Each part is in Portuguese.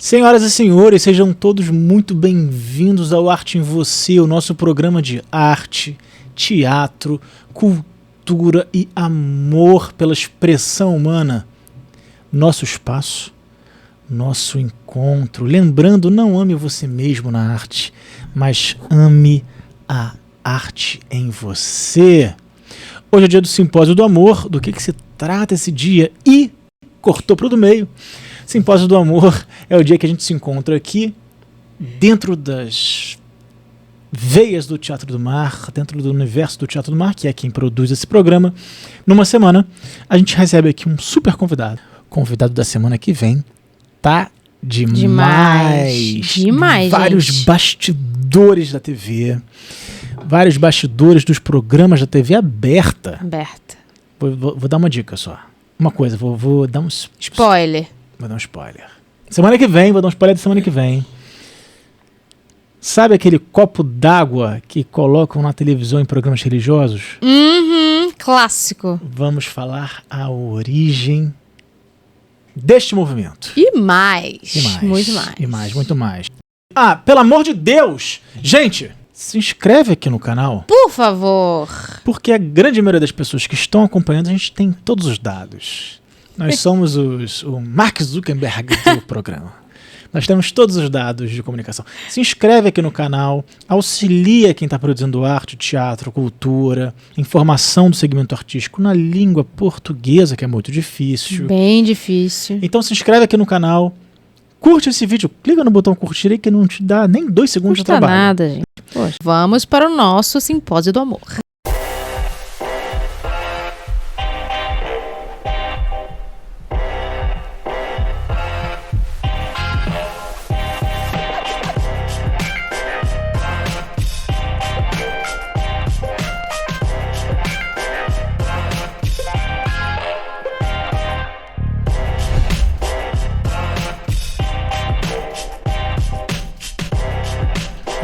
Senhoras e senhores, sejam todos muito bem-vindos ao Arte em Você, o nosso programa de arte, teatro, cultura e amor pela expressão humana. Nosso espaço, nosso encontro. Lembrando, não ame você mesmo na arte, mas ame a arte em você. Hoje é dia do Simpósio do Amor. Do que se trata esse dia? E cortou pro do meio. Simpósio do Amor é o dia que a gente se encontra aqui dentro das veias do Teatro do Mar, dentro do universo do Teatro do Mar, que é quem produz esse programa. Numa semana, a gente recebe aqui um super convidado. O convidado da semana que vem tá demais. Vários gente. Bastidores da TV, vários bastidores dos programas da TV aberta. Vou dar uma dica só. Uma coisa, vou dar um Spoiler. Vou dar um spoiler. Semana que vem, vou dar um spoiler da semana que vem. Sabe aquele copo d'água que colocam na televisão em programas religiosos? Clássico. Vamos falar a origem deste movimento. E mais. Muito mais. E mais, muito mais. Ah, pelo amor de Deus! Gente, se inscreve aqui no canal. Por favor. Porque a grande maioria das pessoas que estão acompanhando, a gente tem todos os dados. Nós somos o Mark Zuckerberg do programa. Nós temos todos os dados de comunicação. Se inscreve aqui no canal, auxilia quem está produzindo arte, teatro, cultura, informação do segmento artístico na língua portuguesa, que é muito difícil. Bem difícil. Então se inscreve aqui no canal, curte esse vídeo, clica no botão curtir aí que não te dá nem 2 segundos de Não custa trabalho. nada, gente. Poxa. Vamos para o nosso Simpósio do Amor.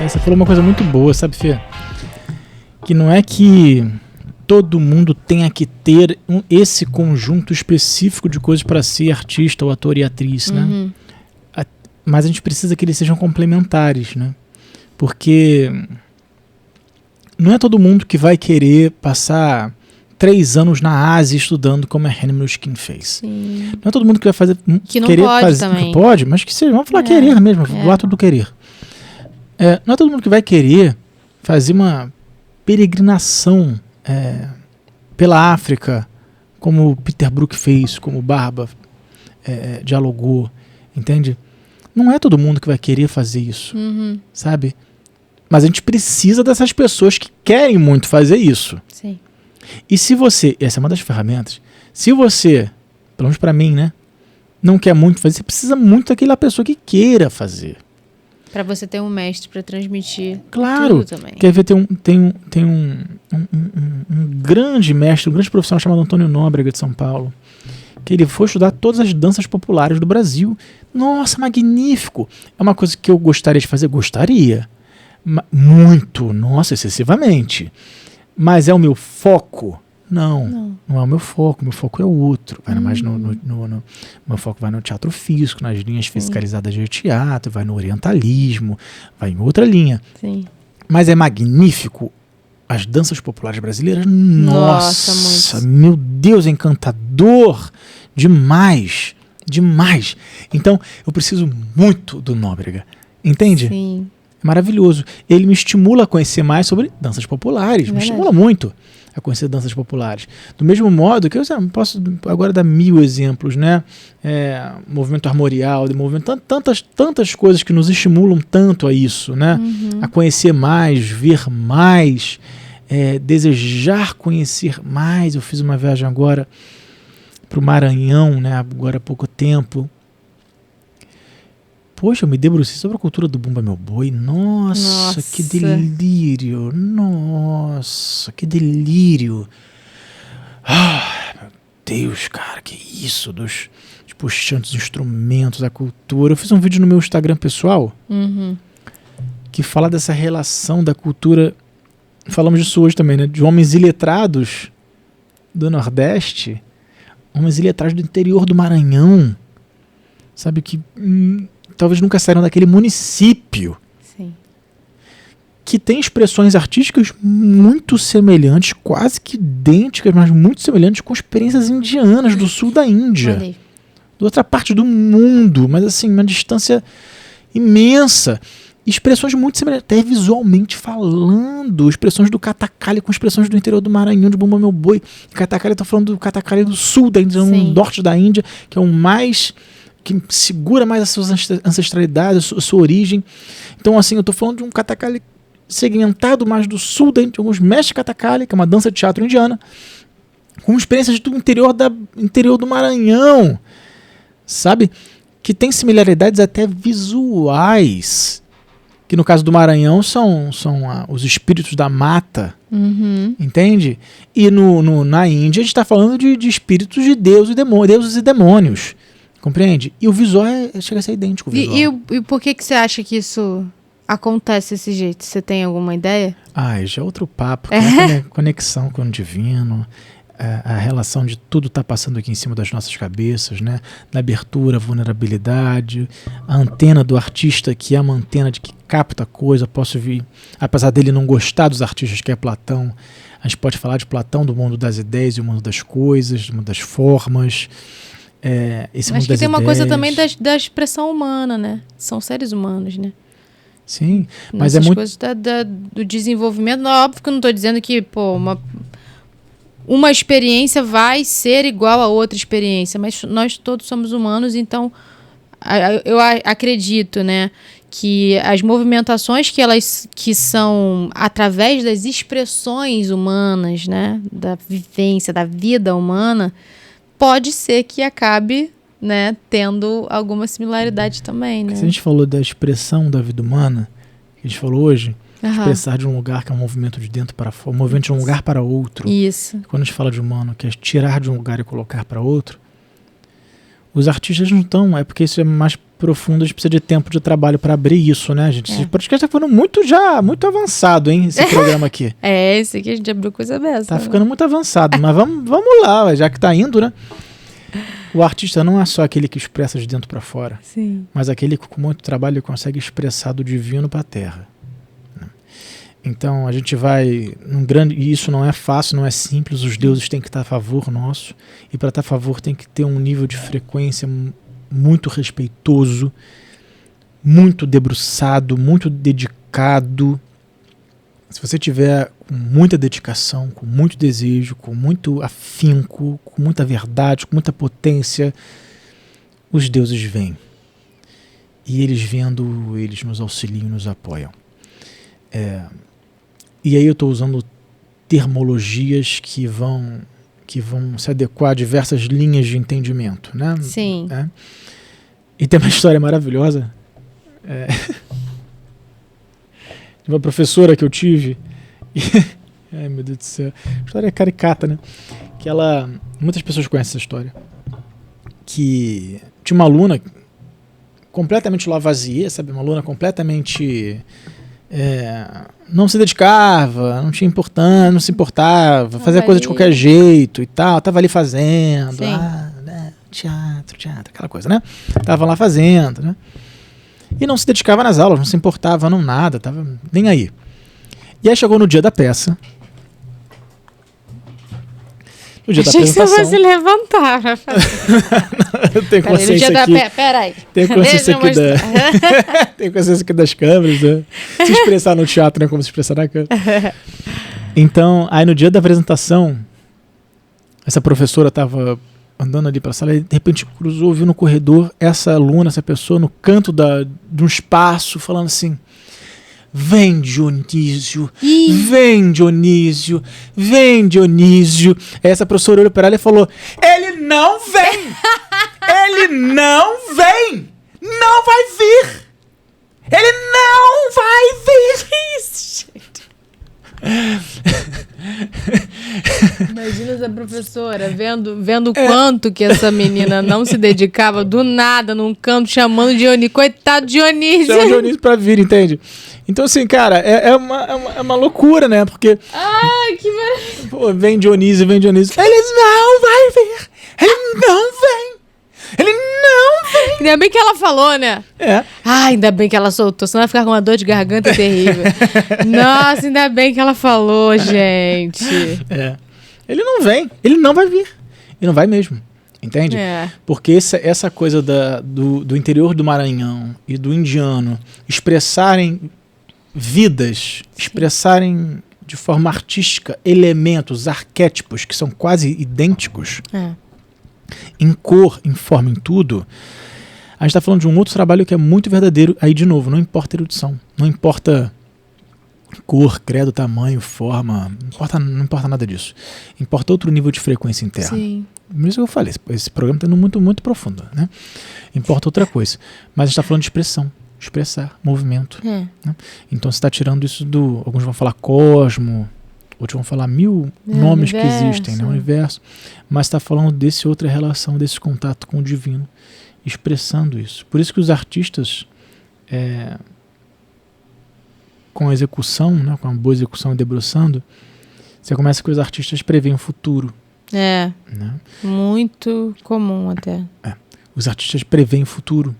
Você falou uma coisa muito boa, sabe, Fê? Que não é que todo mundo tenha que ter esse conjunto específico de coisas para ser artista ou ator e atriz, né? Mas a gente precisa que eles sejam complementares, né? Porque não é todo mundo que vai querer passar 3 anos na Ásia estudando como a Henry Mnuchin fez. Sim. Não é todo mundo que vai fazer Que não querer pode fazer, também. que pode, mas que seja, vamos falar querer mesmo, o ato do querer. Não é todo mundo que vai querer fazer uma peregrinação pela África, como o Peter Brook fez, como o Barba dialogou, entende? Não é todo mundo que vai querer fazer isso, sabe? Mas a gente precisa dessas pessoas que querem muito fazer isso. Sim. E se você, essa é uma das ferramentas, se você, pelo menos pra mim, né, não quer muito fazer, você precisa muito daquela pessoa que queira fazer. Pra você ter um mestre pra transmitir Claro, tudo também. quer ver, tem um grande mestre, um grande profissional chamado Antônio Nóbrega de São Paulo, que ele foi estudar todas as danças populares do Brasil. Nossa, magnífico! É uma coisa que eu gostaria de fazer? Gostaria. Muito, nossa, excessivamente. Mas é o meu foco? Não é o meu foco. Meu foco é o outro. Vai mais meu foco vai no teatro físico, nas linhas fiscalizadas de teatro, vai no orientalismo, vai em outra linha. Sim. Mas é magnífico as danças populares brasileiras. Nossa, muito. meu Deus, é encantador demais. Demais. Então, eu preciso muito do Nóbrega. Entende? Sim. É maravilhoso. Ele me estimula a conhecer mais sobre danças populares. Me estimula muito a conhecer danças populares. Do mesmo modo que eu posso agora dar 1000 exemplos, né? Movimento armorial, movimento, tantas coisas que nos estimulam tanto a isso, né? A conhecer mais, ver mais, desejar conhecer mais. Eu fiz uma viagem agora para o Maranhão, né? Agora há pouco tempo. Poxa, eu me debrucei sobre a cultura do Bumba Meu Boi. Nossa, que delírio. Nossa, que delírio. Ah, meu Deus, cara, que isso dos puxantes instrumentos, a cultura. Eu fiz um vídeo no meu Instagram pessoal que fala dessa relação da cultura. Falamos disso hoje também, né? De homens iletrados do Nordeste, homens iletrados do interior do Maranhão, sabe, que talvez nunca saíram daquele município. Sim. Que tem expressões artísticas muito semelhantes, quase que idênticas, mas muito semelhantes com experiências indianas do sul da Índia. Olha aí. De outra parte do mundo, mas assim, uma distância imensa. Expressões muito semelhantes, até visualmente falando. Expressões do Kathakali com expressões do interior do Maranhão, de Bumba Meu Boi. Kathakali, estou falando do Kathakali do sul da Índia, no norte da Índia, que é o mais... que segura mais a sua ancestralidade, a sua origem. Então, assim, eu estou falando de um Kathakali segmentado mais do sul da Índia, alguns mestres Kathakali, que é uma dança de teatro indiana, com experiências do interior do Maranhão, sabe? Que tem similaridades até visuais, que no caso do Maranhão são os espíritos da mata, entende? E na Índia a gente está falando de espíritos de deuses e demônios, compreende? E o visual chega a ser idêntico. E por que você acha que isso acontece desse jeito? Você tem alguma ideia? Já é outro papo, que é a conexão com o divino, a relação de tudo tá passando aqui em cima das nossas cabeças, né? Da abertura, vulnerabilidade, a antena do artista, que é uma antena de que capta a coisa. Posso vir, apesar dele não gostar dos artistas, que é Platão, a gente pode falar de Platão, do mundo das ideias e o mundo das coisas, do mundo das formas. Acho que tem uma coisa também da expressão humana, né? São seres humanos, né? Sim, mas nessas é muito... coisas do desenvolvimento. Não, óbvio que eu não estou dizendo que uma experiência vai ser igual a outra experiência, mas nós todos somos humanos, então eu acredito, né, que as movimentações que são através das expressões humanas, né, da vivência, da vida humana, pode ser que acabe, né, tendo alguma similaridade também, né? Se a gente falou da expressão da vida humana, que a gente falou hoje, expressar de um lugar que é um movimento de dentro para fora, um movimento de um lugar para outro. Isso. Quando a gente fala de humano, que é tirar de um lugar e colocar para outro, os artistas não estão, é porque isso é mais profundo, a gente precisa de tempo de trabalho para abrir isso, né, gente? Esse podcast tá ficando muito avançado, hein, esse programa aqui. Esse aqui a gente abriu coisa dessa. Tá ficando muito avançado, mas vamos lá, já que tá indo, né? O artista não é só aquele que expressa de dentro para fora, sim, mas aquele que com muito trabalho ele consegue expressar do divino para a terra. Então a gente vai e isso não é fácil, não é simples, os deuses têm que estar a favor nosso, e para estar a favor tem que ter um nível de frequência muito respeitoso, muito debruçado, muito dedicado. Se você tiver com muita dedicação, com muito desejo, com muito afinco, com muita verdade, com muita potência, os deuses vêm. E eles vendo, eles nos auxiliam, nos apoiam. E aí eu estou usando termologias que vão se adequar a diversas linhas de entendimento, né? Sim. E tem uma história maravilhosa de uma professora que eu tive. Ai, meu Deus do céu. A história é caricata, né? Que muitas pessoas conhecem essa história. Que tinha uma aluna completamente lavoisier, sabe? Uma aluna completamente... não se dedicava, não tinha importância, não se importava, fazia coisa de qualquer jeito e tal, tava ali fazendo, né, teatro, aquela coisa, né? Tava lá fazendo, né? E não se dedicava nas aulas, não se importava, não nada, tava nem aí. E aí chegou no dia da peça. No dia da apresentação. Achei que você fosse levantar pra fazer. Eu tenho consciência aqui. Peraí. Tenho consciência aqui tenho consciência aqui das câmeras, né? Se expressar no teatro não é como se expressar na câmera. Então, aí no dia da apresentação, essa professora estava andando ali para a sala e de repente cruzou, viu no corredor essa aluna, essa pessoa no canto de um espaço, falando assim: vem Dionísio, vem Dionísio, vem Dionísio. Aí essa professora olhou para ela e falou: ele não vem, ele não vem, não vai vir, ele não vai vir. Isso, gente. Imagina essa professora vendo o quanto que essa menina não se dedicava, do nada, num canto, chamando Dionísio. Coitado de Dionísio. Chama Dionísio pra vir, entende? Então, assim, cara, é uma loucura, né? Porque... Ai, que maravilha. Pô, vem Dionísio. Ele não vai vir. Ele não vem. Ele não vem. Ainda bem que ela falou, né? Ainda bem que ela soltou, senão vai ficar com uma dor de garganta terrível. Nossa, ainda bem que ela falou, gente. Ele não vem, ele não vai vir. Ele não vai mesmo, entende? Porque essa coisa do interior do Maranhão e do indiano expressarem vidas, expressarem de forma artística elementos, arquétipos que são quase idênticos, em cor, em forma, em tudo. A gente está falando de um outro trabalho que é muito verdadeiro. Aí, de novo, não importa erudição, não importa cor, credo, tamanho, forma, não importa nada disso. Importa outro nível de frequência interna. Sim. Por isso que eu falei, esse programa está indo muito, muito profundo, né? Importa outra coisa. Mas a gente está falando de expressão, expressar, movimento. Né? Então você está tirando isso do... Alguns vão falar cosmo, outros vão falar mil nomes que existem, né? Universo. Mas está falando desse outra relação, desse contato com o divino, expressando isso. Por isso que os artistas... com a execução, né, com uma boa execução e debruçando, você começa que os artistas preveem o futuro. Né? Muito comum até. Os artistas preveem o futuro.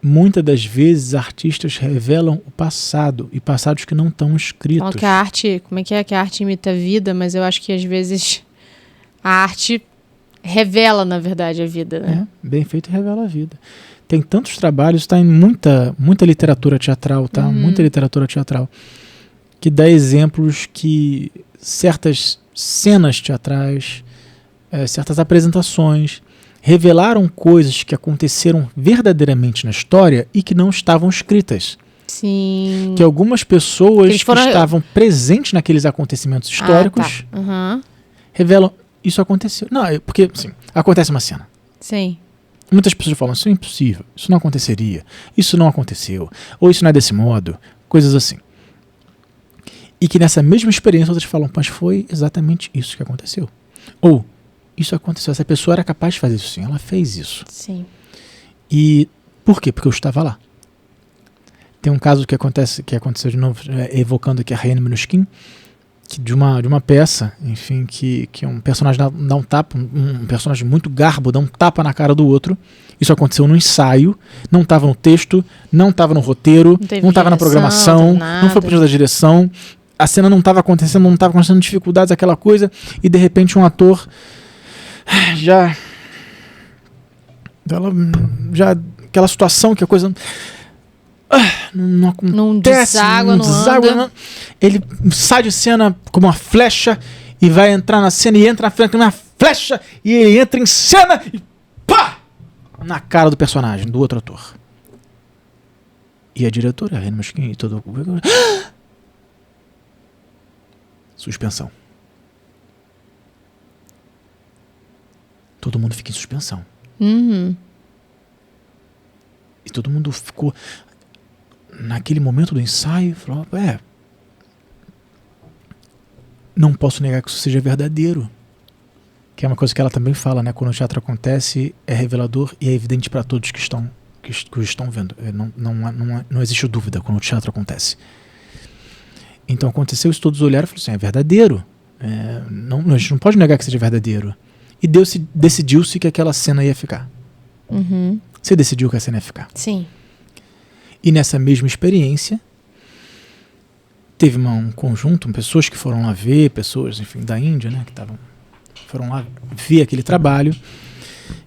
Muitas das vezes, artistas revelam o passado, e passados que não estão escritos. Falam que a arte, como é que a arte imita a vida, mas eu acho que às vezes a arte revela, na verdade, a vida. Né? Bem feito, revela a vida. Tem tantos trabalhos, está em muita literatura teatral, tá? Muita literatura teatral, que dá exemplos que certas cenas teatrais, certas apresentações, revelaram coisas que aconteceram verdadeiramente na história e que não estavam escritas. Sim. Que algumas pessoas que estavam presentes naqueles acontecimentos históricos revelam, isso aconteceu. Não, porque, assim, acontece uma cena. Sim. Muitas pessoas falam, isso é impossível, isso não aconteceria, isso não aconteceu, ou isso não é desse modo, coisas assim. E que nessa mesma experiência outras falam, mas foi exatamente isso que aconteceu. Ou, isso aconteceu, essa pessoa era capaz de fazer isso sim, ela fez isso. Sim. E por quê? Porque eu estava lá. Tem um caso que aconteceu de novo, evocando aqui a Rainha Minuschkin, de uma peça, enfim, que um personagem dá um tapa, um personagem muito garbo dá um tapa na cara do outro. Isso aconteceu no ensaio, não estava no texto, não estava no roteiro, não estava na programação, não foi por da direção, a cena não estava acontecendo, não estava acontecendo dificuldades, aquela coisa, e de repente um ator já aquela situação que a coisa não acontece, não deságua, ele sai de cena como uma flecha e vai entrar na cena e entra na frente como uma flecha e ele entra em cena e pá! Na cara do personagem, do outro ator. E a diretora, a Rainha Minuschkin e todo suspensão. Todo mundo fica em suspensão. E todo mundo ficou naquele momento do ensaio, falou, não posso negar que isso seja verdadeiro. Que é uma coisa que ela também fala, né? Quando o teatro acontece, é revelador e é evidente para todos que estão vendo. Não existe dúvida quando o teatro acontece. Então aconteceu isso, todos olharam e falaram assim, é verdadeiro. A gente não pode negar que seja verdadeiro. E decidiu-se que aquela cena ia ficar. Você decidiu que a cena ia ficar. Sim. E nessa mesma experiência, teve um conjunto, pessoas que foram lá ver, pessoas, enfim, da Índia, né, foram lá ver aquele trabalho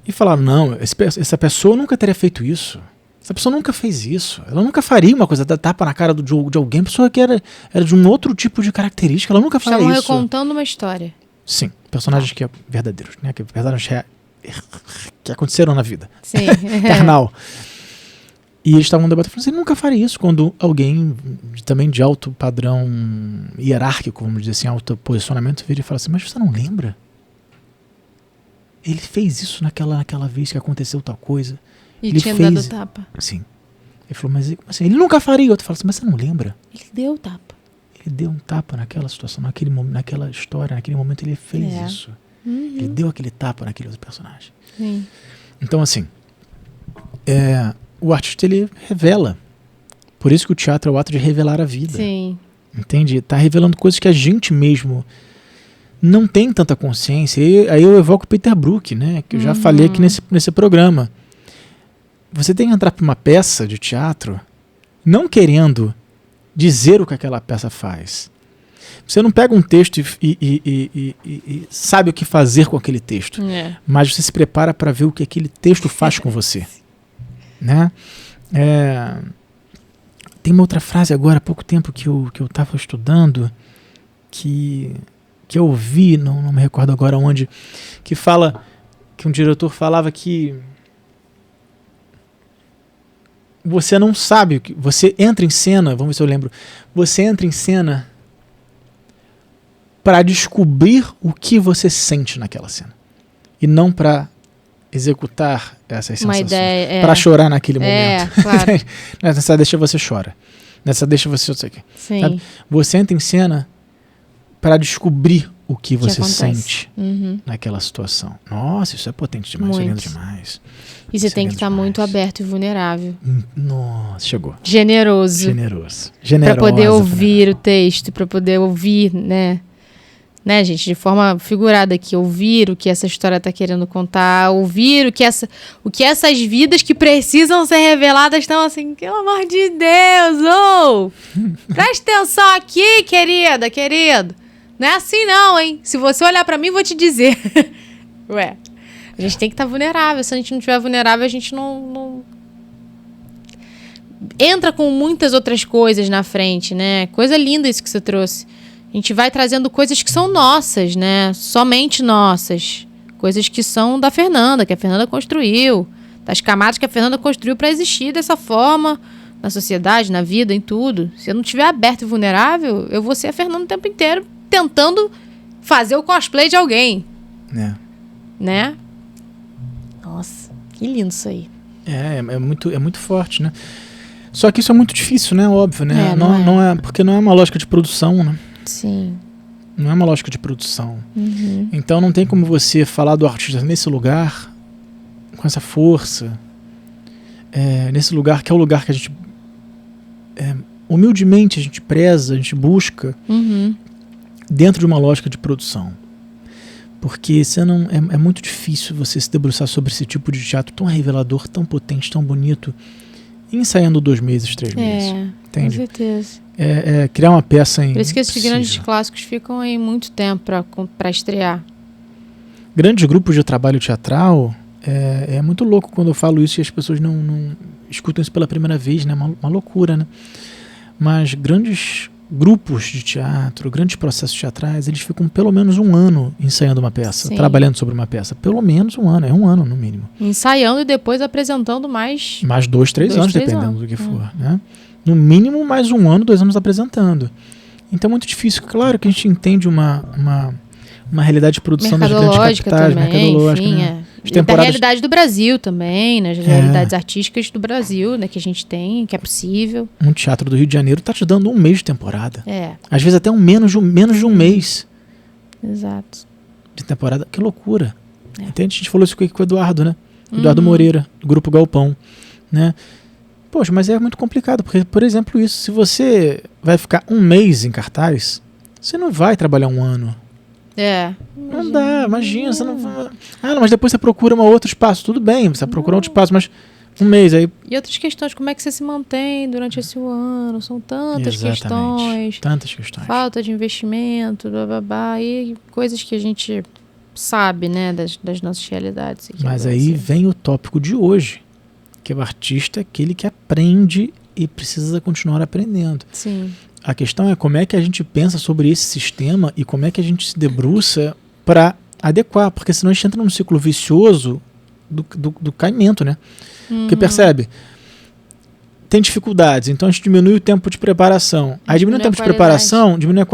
e falaram, não, essa pessoa nunca teria feito isso. Essa pessoa nunca fez isso. Ela nunca faria uma coisa, dar tapa na cara de alguém, pessoa que era de um outro tipo de característica, ela nunca faria isso. Estavam recontando uma história. Sim, personagens que verdadeiros, né, que personagens que aconteceram na vida. Sim. Carnal. E eles estavam debatendo, você nunca faria isso quando alguém também de alto padrão hierárquico, vamos dizer assim, alto posicionamento, vira e fala assim, mas você não lembra? Ele fez isso naquela vez que aconteceu tal coisa. E ele tinha dado tapa. Sim. Ele falou, mas assim, ele nunca faria. Outro fala assim, mas você não lembra? Ele deu tapa. Ele deu um tapa naquela situação, naquela história, naquele momento ele fez isso. Ele deu aquele tapa naquele outro personagem. Sim. Então, assim, o artista, ele revela. Por isso que o teatro é o ato de revelar a vida. Sim. Entende? Está revelando coisas que a gente mesmo não tem tanta consciência. Aí eu evoco Peter Brook, né? Que eu já falei aqui nesse programa. você tem que entrar para uma peça de teatro não querendo dizer o que aquela peça faz. Você não pega um texto e sabe o que fazer com aquele texto, mas você se prepara para ver o que aquele texto faz com você. Né? Tem uma outra frase agora, há pouco tempo, que eu estava estudando, que eu ouvi, não me recordo agora onde, que fala, que um diretor falava que você não sabe, você entra em cena, vamos ver se eu lembro, você entra em cena para descobrir o que você sente naquela cena. E não para executar essas sensações. Para chorar naquele momento. Claro. Nessa deixa você chora. Nessa deixa você... Sabe? Você entra em cena para descobrir o que você sente naquela situação. Nossa, isso é potente demais, isso é lindo demais. E você tem que estar muito aberto e vulnerável. Nossa, chegou. Generoso. Para poder ouvir o texto, para poder ouvir, né, gente, de forma figurada aqui, ouvir o que essa história está querendo contar, ouvir o que essas vidas que precisam ser reveladas estão assim, pelo amor de Deus, presta atenção aqui, querida, querido. Não é assim não, hein? Se você olhar para mim, vou te dizer. Ué, a gente tem que estar vulnerável. Se a gente não estiver vulnerável, a gente não... Entra com muitas outras coisas na frente, né? Coisa linda isso que você trouxe. A gente vai trazendo coisas que são nossas, né? Somente nossas. Coisas que são da Fernanda, que a Fernanda construiu. Das camadas que a Fernanda construiu para existir dessa forma na sociedade, na vida, em tudo. Se eu não estiver aberto e vulnerável, eu vou ser a Fernanda o tempo inteiro tentando fazer o cosplay de alguém. Né? Nossa, que lindo isso aí. É muito forte, né? Só que isso é muito difícil, né? Óbvio, né? Não é, porque não é uma lógica de produção, né? Sim. Não é uma lógica de produção. Então não tem como você falar do artista nesse lugar, com essa força, nesse lugar que é o lugar que a gente humildemente a gente preza, a gente busca dentro de uma lógica de produção. Porque é muito difícil você se debruçar sobre esse tipo de teatro tão revelador, tão potente, tão bonito, ensaiando 2 meses, 3 meses. Entende? Com certeza. Criar uma peça em... Por isso que esses grandes clássicos ficam aí muito tempo para estrear. Grandes grupos de trabalho teatral, é muito louco quando eu falo isso e as pessoas não escutam isso pela primeira vez, né? Uma loucura, né? Mas grandes grupos de teatro, grandes processos teatrais, eles ficam pelo menos 1 ano ensaiando uma peça, trabalhando sobre uma peça. Pelo menos 1 ano, 1 ano no mínimo. Ensaiando e depois apresentando mais 2, 3 anos, dependendo do que for, né? No mínimo mais 1 ano, 2 anos apresentando. Então é muito difícil. Claro que a gente entende uma realidade de produção das grandes capitais, mercadológica, enfim, né? Da realidade do Brasil também, né? As realidades artísticas do Brasil, né? Que a gente tem, que é possível. Um teatro do Rio de Janeiro está te dando 1 mês de temporada. Às vezes até menos de um mês. Exato. De temporada. Que loucura. Entende? A gente falou isso com o Eduardo, né? Eduardo Moreira, do Grupo Galpão, né? Poxa, mas é muito complicado, porque, por exemplo, isso, se você vai ficar 1 mês em cartaz, você não vai trabalhar 1 ano. Não dá, imagina, você não vai... mas depois você procura um outro espaço, tudo bem, você procura outro espaço, mas 1 mês aí... E outras questões, como é que você se mantém durante esse ano, são tantas questões. Tantas questões. Falta de investimento, e coisas que a gente sabe, né, das nossas realidades. Mas aí vem o tópico de hoje, que é o artista, aquele que aprende e precisa continuar aprendendo. Sim. A questão é como é que a gente pensa sobre esse sistema e como é que a gente se debruça para adequar, porque senão a gente entra num ciclo vicioso do caimento, né? Porque percebe, tem dificuldades, então a gente diminui o tempo de preparação. Aí diminui o tempo de preparação, diminui a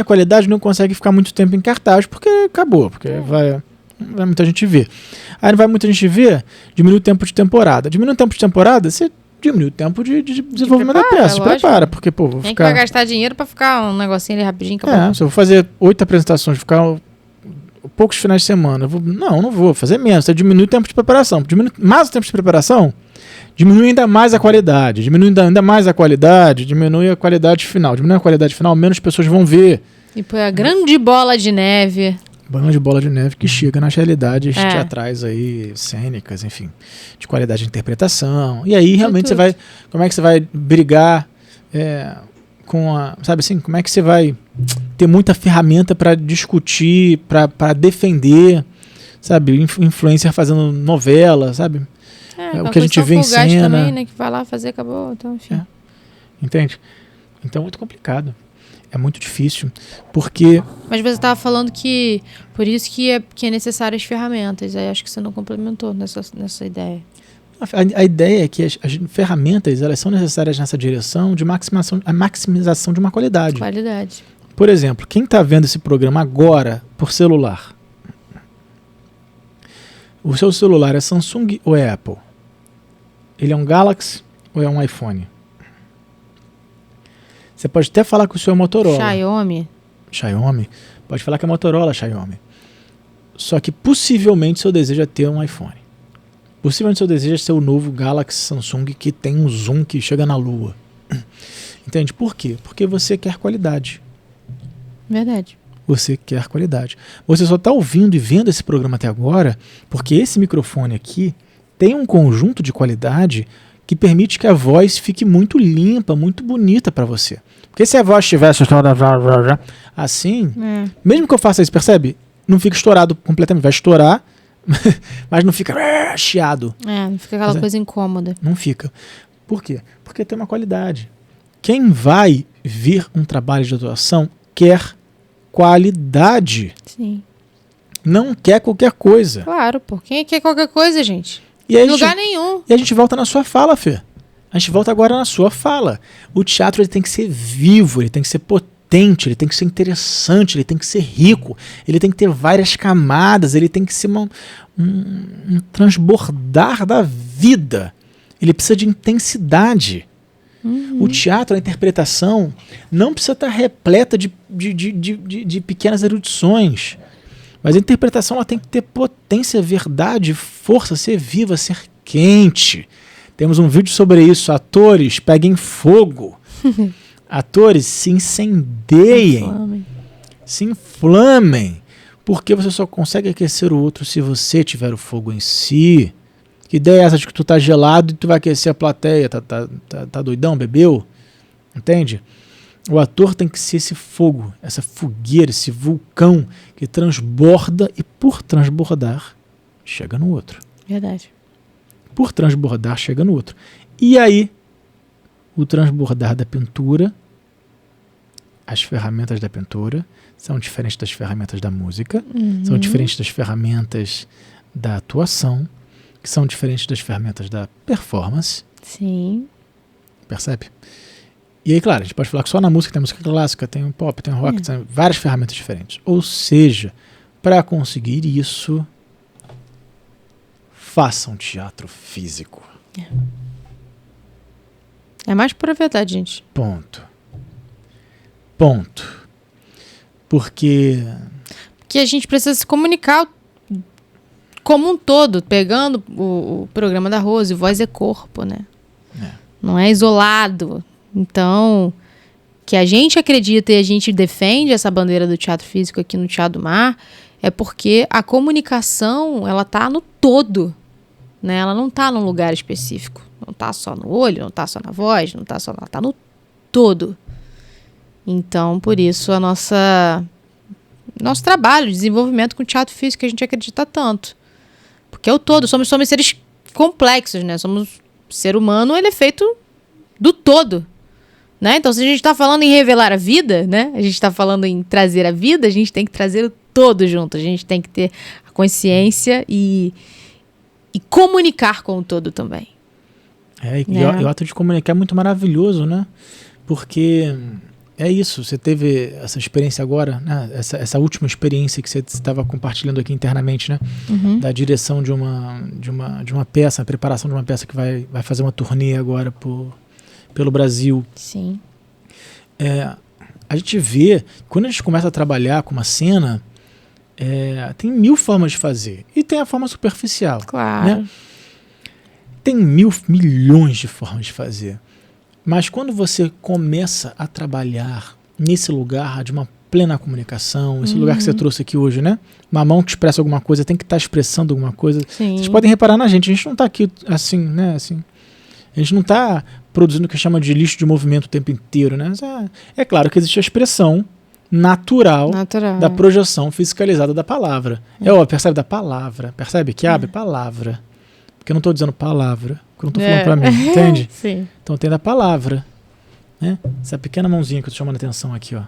qualidade, não consegue ficar muito tempo em cartaz, porque acabou, porque vai muita gente ver. Aí não vai muita gente ver, diminui o tempo de temporada. Diminui o tempo de temporada, você diminui o tempo de desenvolvimento da peça. Se prepara, porque, pô, vou ficar... Tem que gastar dinheiro pra ficar um negocinho ali rapidinho. Se eu vou fazer 8 apresentações, ficar poucos finais de semana, não vou fazer menos. Você diminui o tempo de preparação. Diminui mais o tempo de preparação, diminui ainda mais a qualidade. Diminui ainda mais a qualidade, diminui a qualidade final. Diminui a qualidade final, menos pessoas vão ver. E põe a grande bola de neve. Banho de bola de neve que chega nas realidades teatrais aí, cênicas, enfim, de qualidade de interpretação. E aí realmente você vai... Como é que você vai brigar com a... Sabe assim, como é que você vai ter muita ferramenta para discutir, para defender, sabe? Influencer fazendo novela, sabe? O que a gente vê em cena. Também, né? Que vai lá fazer, acabou, então, enfim. Entende? Então é muito complicado. É muito difícil, porque... Mas você estava falando que... Por isso que é necessário as ferramentas. Aí acho que você não complementou nessa ideia. A ideia é que as ferramentas, elas são necessárias nessa direção de maximização de uma qualidade. Por exemplo, quem está vendo esse programa agora por celular? O seu celular é Samsung ou é Apple? Ele é um Galaxy ou é um iPhone? Você pode até falar que o seu é Motorola. Xiaomi. Pode falar que é Motorola, Xiaomi. Só que possivelmente seu desejo é ter um iPhone. Possivelmente seu desejo é ser o novo Galaxy Samsung que tem um zoom que chega na lua. Entende? Por quê? Porque você quer qualidade. Verdade. Você quer qualidade. Você só está ouvindo e vendo esse programa até agora porque esse microfone aqui tem um conjunto de qualidade que permite que a voz fique muito limpa, muito bonita para você. Porque se a voz estivesse assim, mesmo que eu faça isso, percebe? Não fica estourado completamente. Vai estourar, mas não fica chiado. Não fica aquela coisa incômoda. Não fica. Por quê? Porque tem uma qualidade. Quem vai ver um trabalho de atuação quer qualidade. Sim. Não quer qualquer coisa. Claro, pô. Quem quer qualquer coisa, gente? E aí lugar nenhum. E a gente volta na sua fala, Fê. A gente volta agora na sua fala. O teatro ele tem que ser vivo, ele tem que ser potente, ele tem que ser interessante, ele tem que ser rico, ele tem que ter várias camadas, ele tem que ser um transbordar da vida. Ele precisa de intensidade. O teatro, a interpretação, não precisa estar repleta de pequenas erudições. Mas a interpretação ela tem que ter potência, verdade, força, ser viva, ser quente. Temos um vídeo sobre isso. Atores, peguem fogo. Atores, se incendeiem. Se inflamem. Porque você só consegue aquecer o outro se você tiver o fogo em si. Que ideia é essa de que tu tá gelado e tu vai aquecer a plateia? Tá doidão? Bebeu? Entende? O ator tem que ser esse fogo, essa fogueira, esse vulcão que transborda e por transbordar, chega no outro. Verdade. Por transbordar, chega no outro. E aí, o transbordar da pintura, as ferramentas da pintura são diferentes das ferramentas da música, são diferentes das ferramentas da atuação, que são diferentes das ferramentas da performance. Sim. Percebe? E aí, claro, a gente pode falar que só na música tem música clássica, tem o pop, tem o rock, tem várias ferramentas diferentes. Ou seja, para conseguir isso, faça um teatro físico. É mais pura verdade, gente. Ponto. Porque a gente precisa se comunicar como um todo, pegando o programa da Rose, Voz é Corpo, né? Não é isolado. Então, que a gente acredita e a gente defende essa bandeira do teatro físico aqui no Teatro do Mar é porque a comunicação, ela tá no todo, né? Ela não tá num lugar específico. Não tá só no olho, não tá só na voz, não tá só... Ela tá no todo. Então, por isso, nosso trabalho, desenvolvimento com o teatro físico, que a gente acredita tanto. Porque é o todo. Somos seres complexos, né? O ser humano, ele é feito do todo. Né? Então, se a gente está falando em revelar a vida, né? A gente está falando em trazer a vida, a gente tem que trazer o todo junto. A gente tem que ter a consciência e comunicar com o todo também. E o ato de comunicar é muito maravilhoso, né? Porque é isso, você teve essa experiência agora, né? Essa última experiência que você estava compartilhando aqui internamente, né? Da direção de uma peça, a preparação de uma peça que vai fazer uma turnê agora pelo Brasil. Sim. A gente vê, quando a gente começa a trabalhar com uma cena, tem 1000 formas de fazer. E tem a forma superficial. Claro. Né? Tem milhões de formas de fazer. Mas quando você começa a trabalhar nesse lugar de uma plena comunicação, esse lugar que você trouxe aqui hoje, né? Uma mão que expressa alguma coisa tem que estar expressando alguma coisa. Sim. Vocês podem reparar na gente, a gente não está aqui assim, né? Assim, a gente não está produzindo o que chama de lixo de movimento o tempo inteiro, né? É claro que existe a expressão natural. Da projeção fiscalizada da palavra. Percebe da palavra. Percebe que abre palavra. Porque eu não estou dizendo palavra. Porque eu não estou falando para mim, entende? Sim. Então tem da palavra. Né? Essa pequena mãozinha que eu estou chamando a atenção aqui, ó.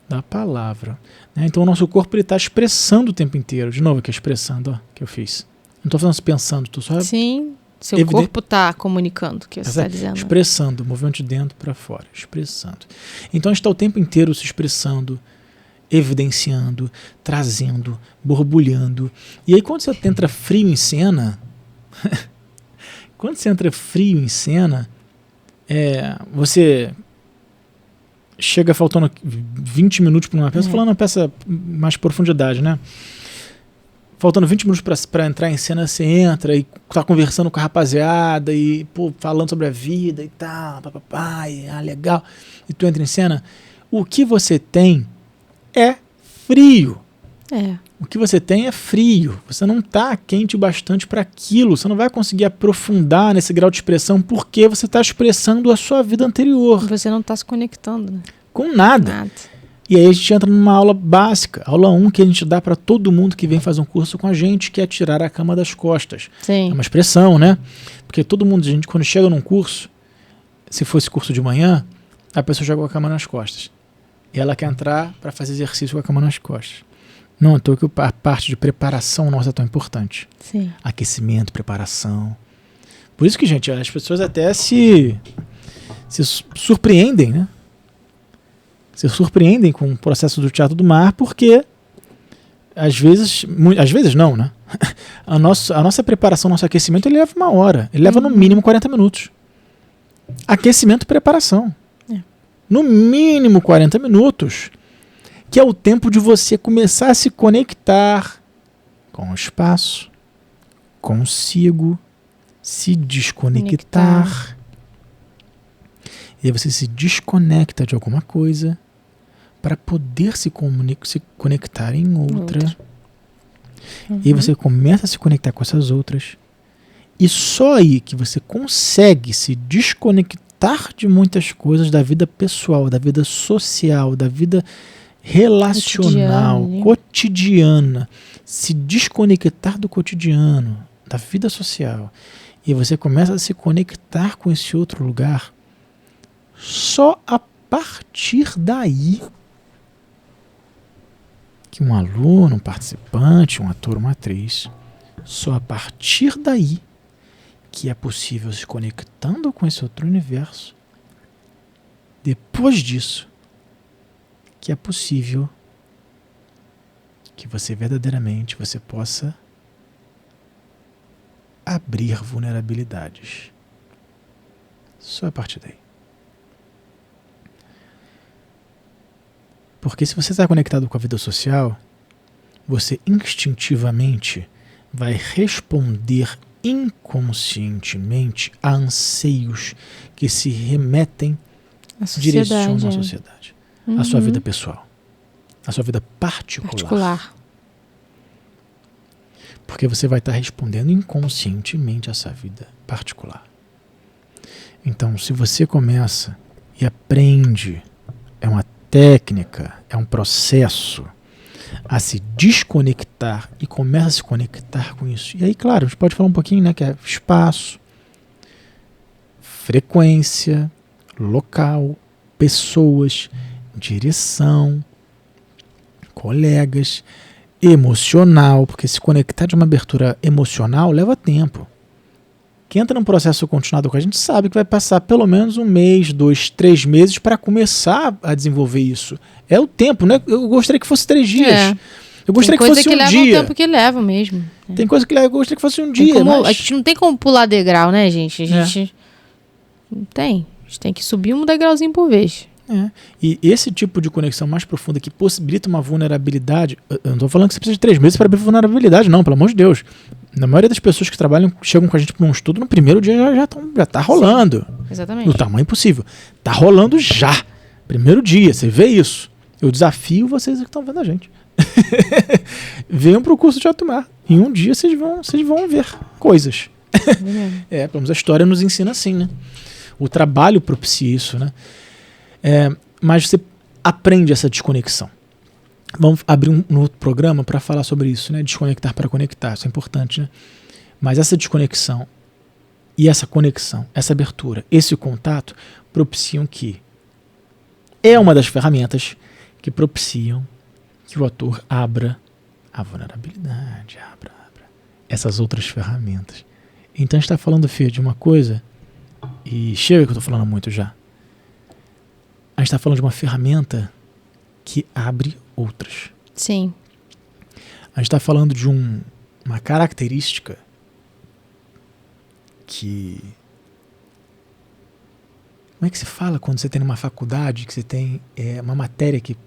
Da palavra. Né? Então o nosso corpo está expressando o tempo inteiro. De novo aqui, expressando, ó, que eu fiz. Não estou falando pensando, estou só... Sim, seu corpo está comunicando o que você está dizendo. Expressando, movimento de dentro para fora. Expressando. Então a gente está o tempo inteiro se expressando, evidenciando, trazendo, borbulhando. E aí quando você entra frio em cena... quando você entra frio em cena, você chega faltando 20 minutos para uma peça, falando uma peça mais profundidade, né? Faltando 20 minutos para entrar em cena, você entra e tá conversando com a rapaziada e falando sobre a vida e tal, legal. E tu entra em cena, o que você tem é frio. O que você tem é frio. Você não está quente o bastante para aquilo. Você não vai conseguir aprofundar nesse grau de expressão porque você está expressando a sua vida anterior. Você não está se conectando, né? Com nada. E aí a gente entra numa aula básica, aula 1, que a gente dá para todo mundo que vem fazer um curso com a gente, que é tirar a cama das costas. Sim. É uma expressão, né? Porque todo mundo, quando chega num curso, se fosse curso de manhã, a pessoa joga a cama nas costas. E ela quer entrar para fazer exercício com a cama nas costas. Não, que a parte de preparação nossa é tão importante. Sim. Aquecimento, preparação. Por isso que, gente, as pessoas até se surpreendem, né? Se surpreendem com o processo do Teatro do Mar, porque às vezes não, né? A nossa preparação, nosso aquecimento, ele leva 1 hora. Ele leva no mínimo 40 minutos. Aquecimento e preparação. No mínimo 40 minutos, que é o tempo de você começar a se conectar com o espaço, consigo, se desconectar. E aí você se desconecta de alguma coisa para poder se conectar em outra. E aí você começa a se conectar com essas outras. E só aí que você consegue se desconectar de muitas coisas da vida pessoal, da vida social, da vida relacional, cotidiana. Se desconectar do cotidiano, da vida social. E você começa a se conectar com esse outro lugar. Só a partir daí que um aluno, um participante, um ator, uma atriz, só a partir daí que é possível se conectando com esse outro universo, depois disso, que é possível que você verdadeiramente possa abrir vulnerabilidades. Só a partir daí. Porque se você está conectado com a vida social, você instintivamente vai responder inconscientemente a anseios que se remetem, direcionam à sociedade, à sua vida pessoal, à sua vida particular. Porque você vai estar respondendo inconscientemente a essa vida particular. Então, se você começa e aprende, é uma técnica, é um processo a se desconectar e começa a se conectar com isso. E aí, claro, a gente pode falar um pouquinho, né, que é espaço, frequência, local, pessoas, direção, colegas, emocional, porque se conectar de uma abertura emocional leva tempo. Quem entra num processo continuado com a gente sabe que vai passar pelo menos 1 mês, 2, 3 meses para começar a desenvolver isso. É o tempo, né? Eu gostaria que fosse 3 dias. Eu gostaria que fosse um dia. Tem coisa que leva o tempo que leva mesmo. Tem coisa que leva, eu gostaria que fosse um dia. Mas... A gente não tem como pular degrau, né, gente? A gente não tem. A gente tem que subir um degrauzinho por vez. E esse tipo de conexão mais profunda que possibilita uma vulnerabilidade, eu não estou falando que você precisa de 3 meses para abrir vulnerabilidade, não, pelo amor de Deus. Na maioria das pessoas que trabalham, chegam com a gente para um estudo, no primeiro dia já tá rolando. Sim, exatamente. No tamanho possível. Tá rolando já. Primeiro dia, você vê isso. Eu desafio vocês que estão vendo a gente. Venham para o curso de Alto Mar. Em um dia vocês vão ver coisas. Pelo menos a história nos ensina assim, né? O trabalho propicia isso, né? Mas você aprende essa desconexão. Vamos abrir um outro programa para falar sobre isso, né? Desconectar para conectar, isso é importante, né? Mas essa desconexão e essa conexão, essa abertura, esse contato propiciam que é uma das ferramentas que propiciam que o ator abra a vulnerabilidade, abra essas outras ferramentas. Então a gente está falando, Fê, de uma coisa, e chega que eu estou falando muito já. A gente está falando de uma ferramenta que abre outras. Sim. A gente está falando de uma característica que... Como é que se fala quando você tem numa faculdade, que você tem uma matéria que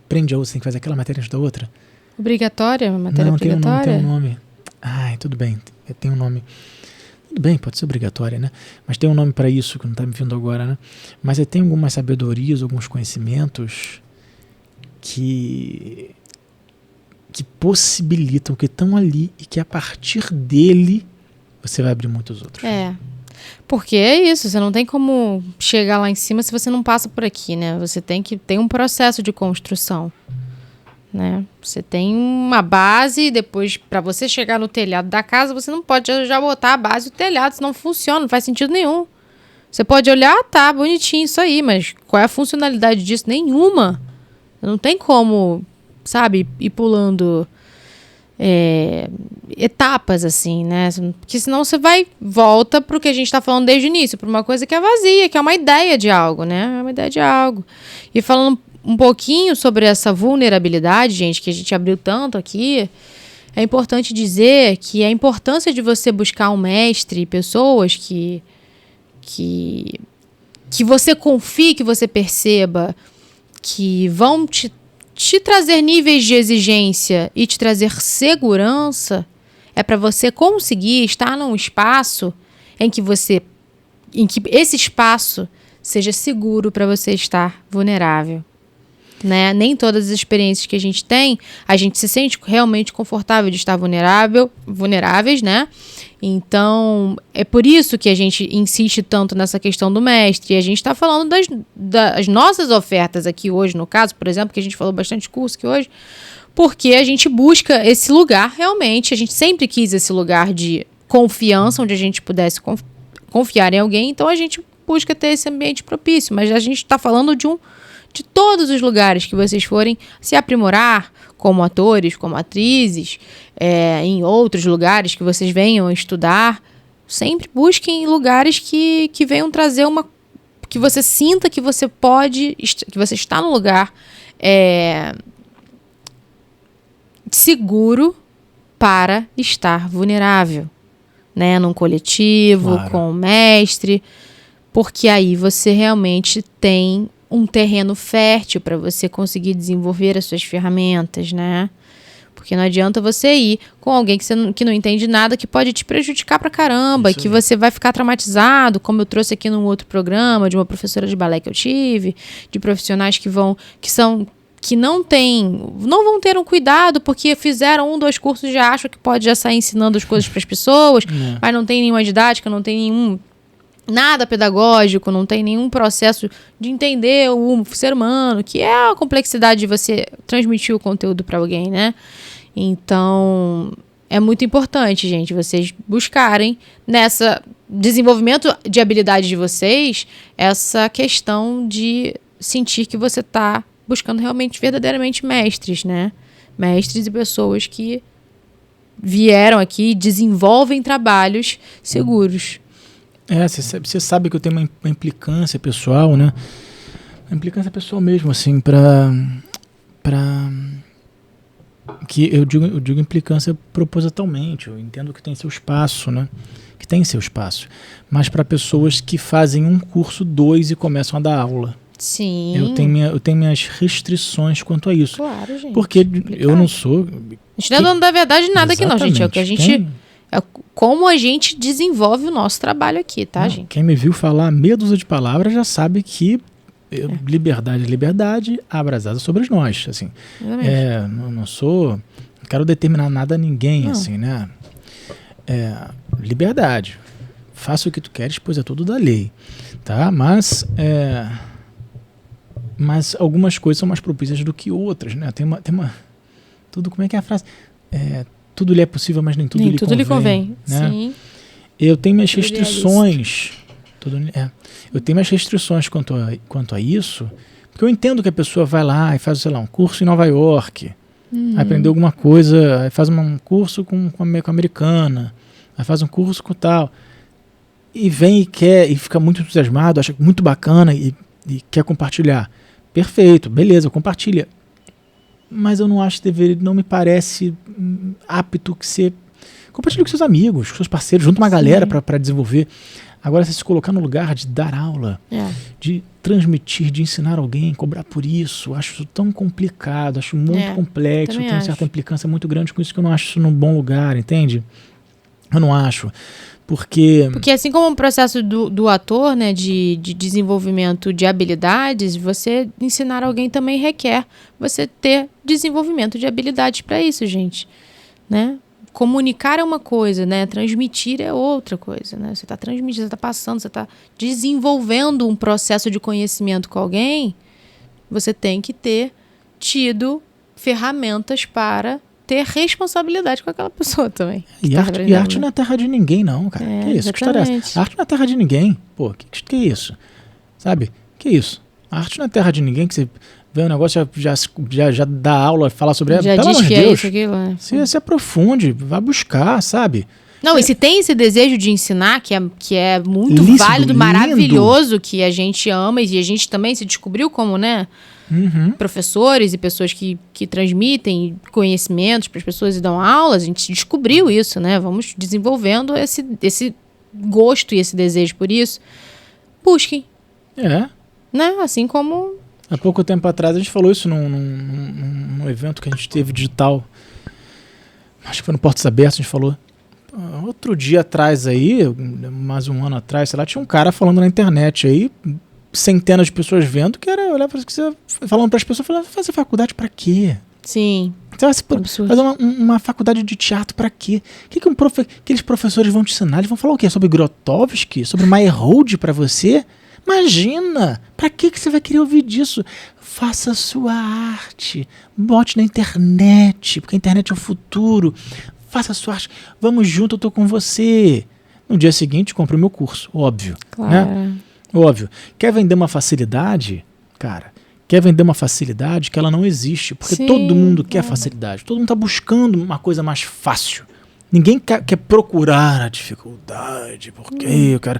prende a outra, você tem que fazer aquela matéria antes da outra? Obrigatória? Uma matéria não, obrigatória? Tem um nome. Ai, tudo bem, tem um nome. Tudo bem, pode ser obrigatória, né? Mas tem um nome para isso que não está me vindo agora, né? Mas tem algumas sabedorias, alguns conhecimentos que possibilitam, que estão ali e que a partir dele você vai abrir muitos outros. Porque é isso, você não tem como chegar lá em cima se você não passa por aqui, né? Você tem que ter um processo de construção, né? Você tem uma base e depois, para você chegar no telhado da casa, você não pode já botar a base do telhado, senão não funciona, não faz sentido nenhum. Você pode olhar, tá, bonitinho isso aí, mas qual é a funcionalidade disso? Nenhuma. Não tem como, sabe, ir pulando etapas assim, né? Porque senão você volta pro que a gente tá falando desde o início, pra uma coisa que é vazia, que é uma ideia de algo, né? É uma ideia de algo. E falando um pouquinho sobre essa vulnerabilidade, gente, que a gente abriu tanto aqui, é importante dizer que a importância de você buscar um mestre, pessoas que você confie, que você perceba, que vão te trazer níveis de exigência e te trazer segurança, é para você conseguir estar num espaço em que esse espaço seja seguro para você estar vulnerável, né? Nem todas as experiências que a gente tem, a gente se sente realmente confortável de estar vulneráveis, né? Então, é por isso que a gente insiste tanto nessa questão do mestre. E a gente está falando das nossas ofertas aqui hoje, no caso, por exemplo, que a gente falou bastante curso aqui hoje, porque a gente busca esse lugar realmente. A gente sempre quis esse lugar de confiança, onde a gente pudesse confiar em alguém. Então, a gente busca ter esse ambiente propício. Mas a gente está falando de todos os lugares que vocês forem se aprimorar como atores, como atrizes, em outros lugares que vocês venham estudar, sempre busquem lugares que venham trazer que você sinta que você que você está no lugar seguro para estar vulnerável, né? Num coletivo, claro, com o mestre, porque aí você realmente tem um terreno fértil para você conseguir desenvolver as suas ferramentas, né? Porque não adianta você ir com alguém que não entende nada, que pode te prejudicar pra caramba, e que você vai ficar traumatizado, como eu trouxe aqui num outro programa, de uma professora de balé que eu tive, de profissionais que não vão ter um cuidado, porque fizeram 1, 2 cursos e já acham que pode já sair ensinando as coisas para as pessoas, mas não tem nenhuma didática, não tem nada pedagógico, não tem nenhum processo de entender o ser humano, que é a complexidade de você transmitir o conteúdo para alguém, né? Então, é muito importante, gente, vocês buscarem nessa desenvolvimento de habilidade de vocês, essa questão de sentir que você está buscando realmente, verdadeiramente mestres, né? Mestres e pessoas que vieram aqui e desenvolvem trabalhos seguros. Você sabe que eu tenho uma implicância pessoal, né? Uma implicância pessoal mesmo, assim, pra que eu digo implicância propositalmente. Eu entendo que tem seu espaço, né? Que tem seu espaço. Mas para pessoas que fazem um curso, 2 e começam a dar aula. Sim. Eu tenho minhas restrições quanto a isso. Claro, gente. Porque eu não sou... A gente não é dono da verdade de nada aqui não, gente. É o que a gente... É como a gente desenvolve o nosso trabalho aqui, tá, gente? Quem me viu falar meia dúzia de palavras já sabe que Liberdade é liberdade, abrasada sobre nós, assim. Não quero determinar nada a ninguém, assim, né? Liberdade. Faça o que tu queres, pois é tudo da lei, tá? Mas algumas coisas são mais propícias do que outras, né? Tem uma como é que é a frase? Tudo lhe é possível, mas nem tudo lhe convém. Né? Sim. Eu tenho minhas restrições. Eu tenho minhas restrições quanto a isso, porque eu entendo que a pessoa vai lá e faz, sei lá, um curso em Nova York, aprender alguma coisa, aí faz um curso com a americana, aí faz um curso com tal, e vem e fica muito entusiasmado, acha muito bacana e quer compartilhar. Perfeito, beleza, compartilha. Mas eu não acho que não me parece apto que você compartilhe com seus amigos, com seus parceiros, junto uma galera para desenvolver. Agora, você se colocar no lugar de dar aula, de transmitir, de ensinar alguém, cobrar por isso, acho isso tão complicado, acho muito complexo, tem uma certa implicância muito grande com isso, que eu não acho isso num bom lugar, entende? Eu não acho. Porque assim como o processo do ator, né, de desenvolvimento de habilidades, você ensinar alguém também requer você ter desenvolvimento de habilidades para isso, gente, né? Comunicar é uma coisa, né? Transmitir é outra coisa, né? Você está transmitindo, você está passando, você está desenvolvendo um processo de conhecimento com alguém, você tem que ter tido ferramentas para ter responsabilidade com aquela pessoa também. E arte não é terra de ninguém, não, cara. Que isso? Que história é essa? A arte não é terra de ninguém. Pô, que é isso? Sabe? Que isso? A arte não é terra de ninguém, que você vê um negócio, já dá aula, fala sobre ela. Já pelo diz amor de que Deus, é isso, aquilo, né? Se aprofunde, vá buscar, sabe? Não, e se tem esse desejo de ensinar, que é muito Lícito, válido, lindo, maravilhoso, que a gente ama e a gente também se descobriu como, né? Professores e pessoas que transmitem conhecimentos para as pessoas e dão aulas, a gente descobriu isso, né? Vamos desenvolvendo esse gosto e esse desejo por isso. Busquem. Né? Assim como... Há pouco tempo atrás a gente falou isso num evento que a gente teve digital. Acho que foi no Portos Abertos, a gente falou. Outro dia atrás aí, mais um ano atrás, sei lá, tinha um cara falando na internet aí, centenas de pessoas vendo, que era olhar para você, falando para as pessoas, falando, fazer faculdade para quê? Sim. Então, fazer uma faculdade de teatro para quê? O que aqueles professores vão te ensinar? Eles vão falar o quê? Sobre Grotowski? Sobre Meyerhold para você? Imagina! Pra que você vai querer ouvir disso? Faça a sua arte. Bote na internet, porque a internet é o futuro. Faça a sua arte. Vamos junto, eu tô com você. No dia seguinte, compre o meu curso. Óbvio. Claro. Né? Óbvio. Quer vender uma facilidade? Cara, quer vender uma facilidade que ela não existe. Porque todo mundo quer facilidade. Todo mundo tá buscando uma coisa mais fácil. Ninguém quer procurar a dificuldade, porque eu quero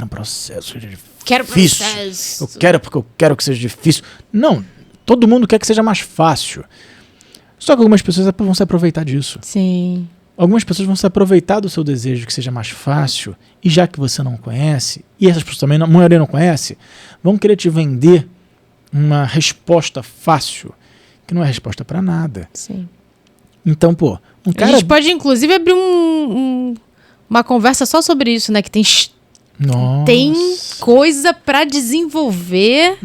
um processo difícil. Quero processo. Eu quero porque eu quero que seja difícil. Não, todo mundo quer que seja mais fácil. Só que algumas pessoas vão se aproveitar disso. Sim. Algumas pessoas vão se aproveitar do seu desejo de que seja mais fácil, e já que você não conhece, e essas pessoas também, a maioria não conhece, vão querer te vender uma resposta fácil, que não é resposta para nada. Sim. Então, pô, um cara... A gente pode, inclusive, abrir uma conversa só sobre isso, né? Que tem coisa pra desenvolver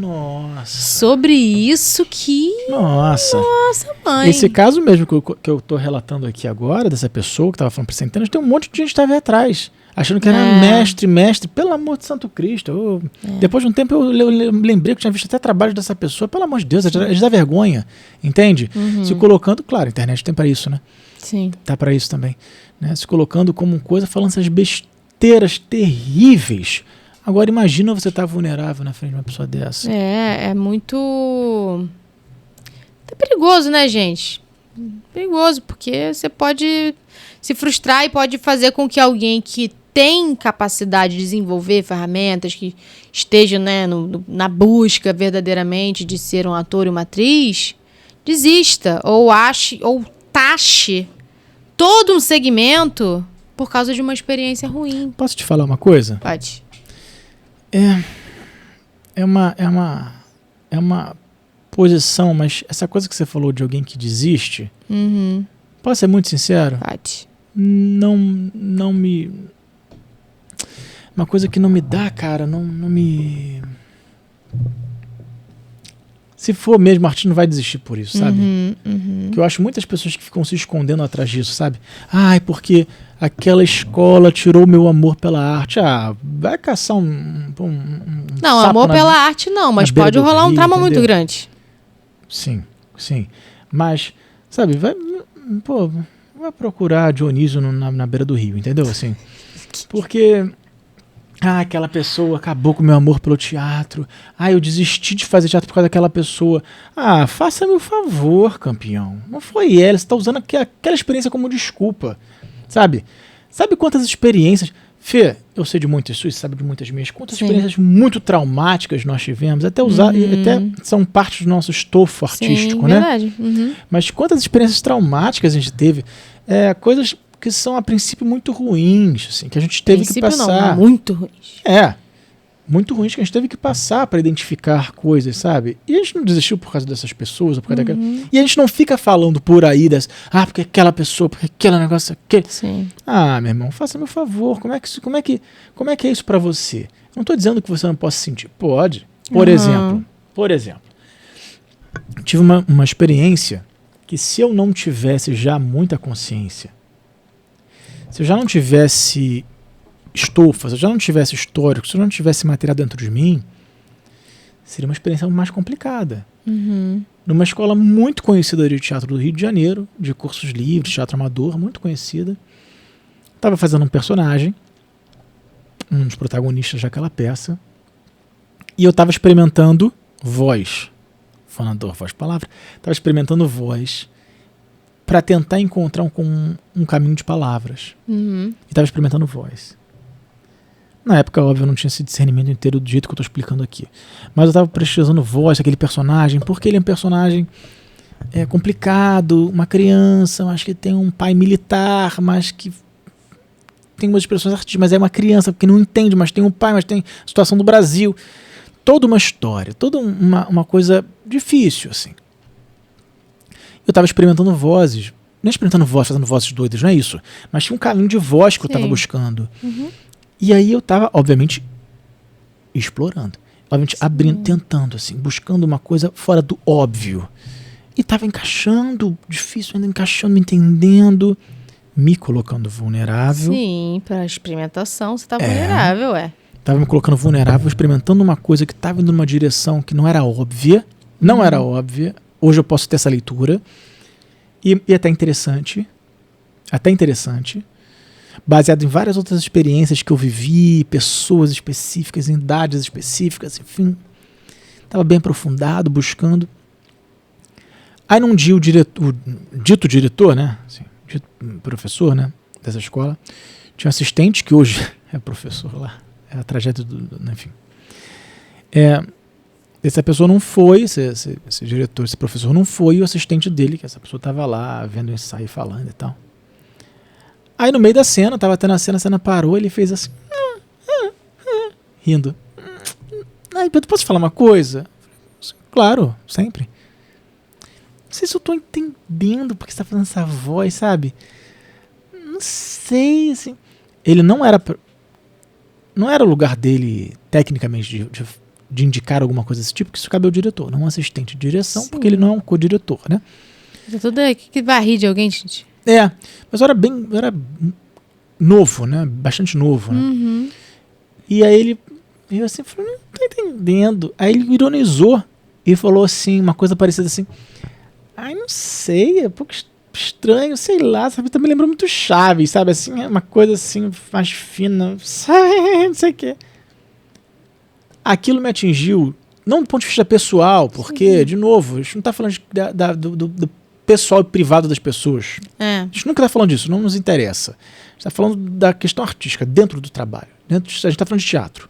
sobre isso que... Nossa, mãe. Esse caso mesmo que eu tô relatando aqui agora, dessa pessoa que tava falando para centenas, tem um monte de gente que tava atrás, achando que era mestre, pelo amor de Santo Cristo. Depois de um tempo eu lembrei que eu tinha visto até trabalho dessa pessoa, pelo amor de Deus, eles dá vergonha, entende? Se colocando, claro, a internet tem para isso, né? Sim. Tá para isso também, né? Se colocando como coisa, falando essas besteiras terríveis. Agora imagina você estar vulnerável na frente de uma pessoa dessa. É muito... É perigoso, né, gente? Perigoso, porque você pode se frustrar e pode fazer com que alguém que tem capacidade de desenvolver ferramentas, que esteja, né, na busca verdadeiramente de ser um ator e uma atriz, desista ou taxe todo um segmento por causa de uma experiência ruim. Posso te falar uma coisa? Pode. É uma posição, mas essa coisa que você falou de alguém que desiste, posso ser muito sincero? Pode. Não me... Uma coisa que não me dá, cara, não me... Se for mesmo, a arte não vai desistir por isso, sabe? Que eu acho muitas pessoas que ficam se escondendo atrás disso, sabe? Ai, porque aquela escola tirou meu amor pela arte. Ah, vai caçar um Não, sapo amor pela arte não, mas beira pode do rolar um rio, trauma entendeu? muito grande. Sim. Mas, sabe, vai procurar Dionísio na beira do rio, entendeu? Assim, porque... aquela pessoa acabou com o meu amor pelo teatro. Eu desisti de fazer teatro por causa daquela pessoa. Faça-me o favor, campeão. Não foi ela, você está usando aquela experiência como desculpa. Sabe? Sabe quantas experiências... Fê, eu sei de muitas suas, sabe de muitas minhas. Quantas experiências muito traumáticas nós tivemos. Até são parte do nosso estofo artístico, né? Verdade. Mas quantas experiências traumáticas a gente teve. Coisas... que são a princípio muito ruins, assim, que a gente teve que passar. Não, muito ruins. Muito ruins que a gente teve que passar para identificar coisas, sabe? E a gente não desistiu por causa dessas pessoas, ou por causa daquela... E a gente não fica falando por aí porque aquela pessoa, porque aquele negócio, aquele... Sim. Meu irmão, faça meu favor, como é que é isso para você? Não tô dizendo que você não possa sentir, pode. Por exemplo, tive uma experiência que se eu não tivesse já muita consciência, se eu já não tivesse estofa, se eu já não tivesse histórico, se eu não tivesse material dentro de mim, seria uma experiência mais complicada. Numa escola muito conhecida de teatro do Rio de Janeiro, de cursos livres, teatro amador, muito conhecida. Estava fazendo um personagem, um dos protagonistas daquela peça, e eu estava experimentando voz. Fonador, voz, palavra. Estava experimentando voz para tentar encontrar um caminho de palavras. E estava experimentando voz. Na época, óbvio, eu não tinha esse discernimento inteiro do jeito que eu estou explicando aqui. Mas eu estava pesquisando voz, aquele personagem, porque ele é um personagem complicado, uma criança, mas que tem um pai militar, mas que tem umas expressões artísticas, mas é uma criança, porque não entende, mas tem um pai, mas tem a situação do Brasil. Toda uma história, toda uma coisa difícil, assim. Eu estava experimentando vozes, não experimentando vozes, fazendo vozes doidas, não é isso, mas tinha um caminho de voz que eu estava buscando. E aí eu estava, obviamente, explorando, obviamente abrindo, tentando, assim, buscando uma coisa fora do óbvio. E estava encaixando, difícil ainda, encaixando, me entendendo, me colocando vulnerável. Sim, para experimentação você está vulnerável, Estava me colocando vulnerável, experimentando uma coisa que estava indo numa direção que não era óbvia. Não era óbvia. Hoje eu posso ter essa leitura. E até interessante. Baseado em várias outras experiências que eu vivi, pessoas específicas, em idades específicas, enfim. Estava bem aprofundado, buscando. Aí num dia o dito diretor, né? Assim, dito professor, né? Dessa escola. Tinha um assistente que hoje é professor lá. É a tragédia enfim. Essa pessoa não foi, esse diretor, esse professor não foi, e o assistente dele, que essa pessoa estava lá, vendo o ensaio, falando e tal. Aí no meio da cena, estava tendo a cena parou, ele fez assim, rindo. Eu posso falar uma coisa? Claro, sempre. Não sei se eu estou entendendo porque você está fazendo essa voz, sabe? Não sei, assim. Ele não era o lugar dele, tecnicamente, de indicar alguma coisa desse tipo, que isso cabe ao diretor, não um assistente de direção, porque ele não é um co-diretor, né? Tudo que vai rir de alguém, gente. Mas eu era novo, né? Bastante novo, né? E aí eu assim, falei, não tô entendendo. Aí ele ironizou e falou assim, uma coisa parecida assim, não sei, é um pouco estranho, sei lá, sabe? Também lembrou muito Chaves, sabe? Assim, uma coisa assim, mais fina, não sei o quê. Aquilo me atingiu, não do ponto de vista pessoal, porque, de novo, a gente não está falando do pessoal e privado das pessoas. A gente nunca está falando disso, não nos interessa. A gente está falando da questão artística, dentro do trabalho. A gente está falando de teatro.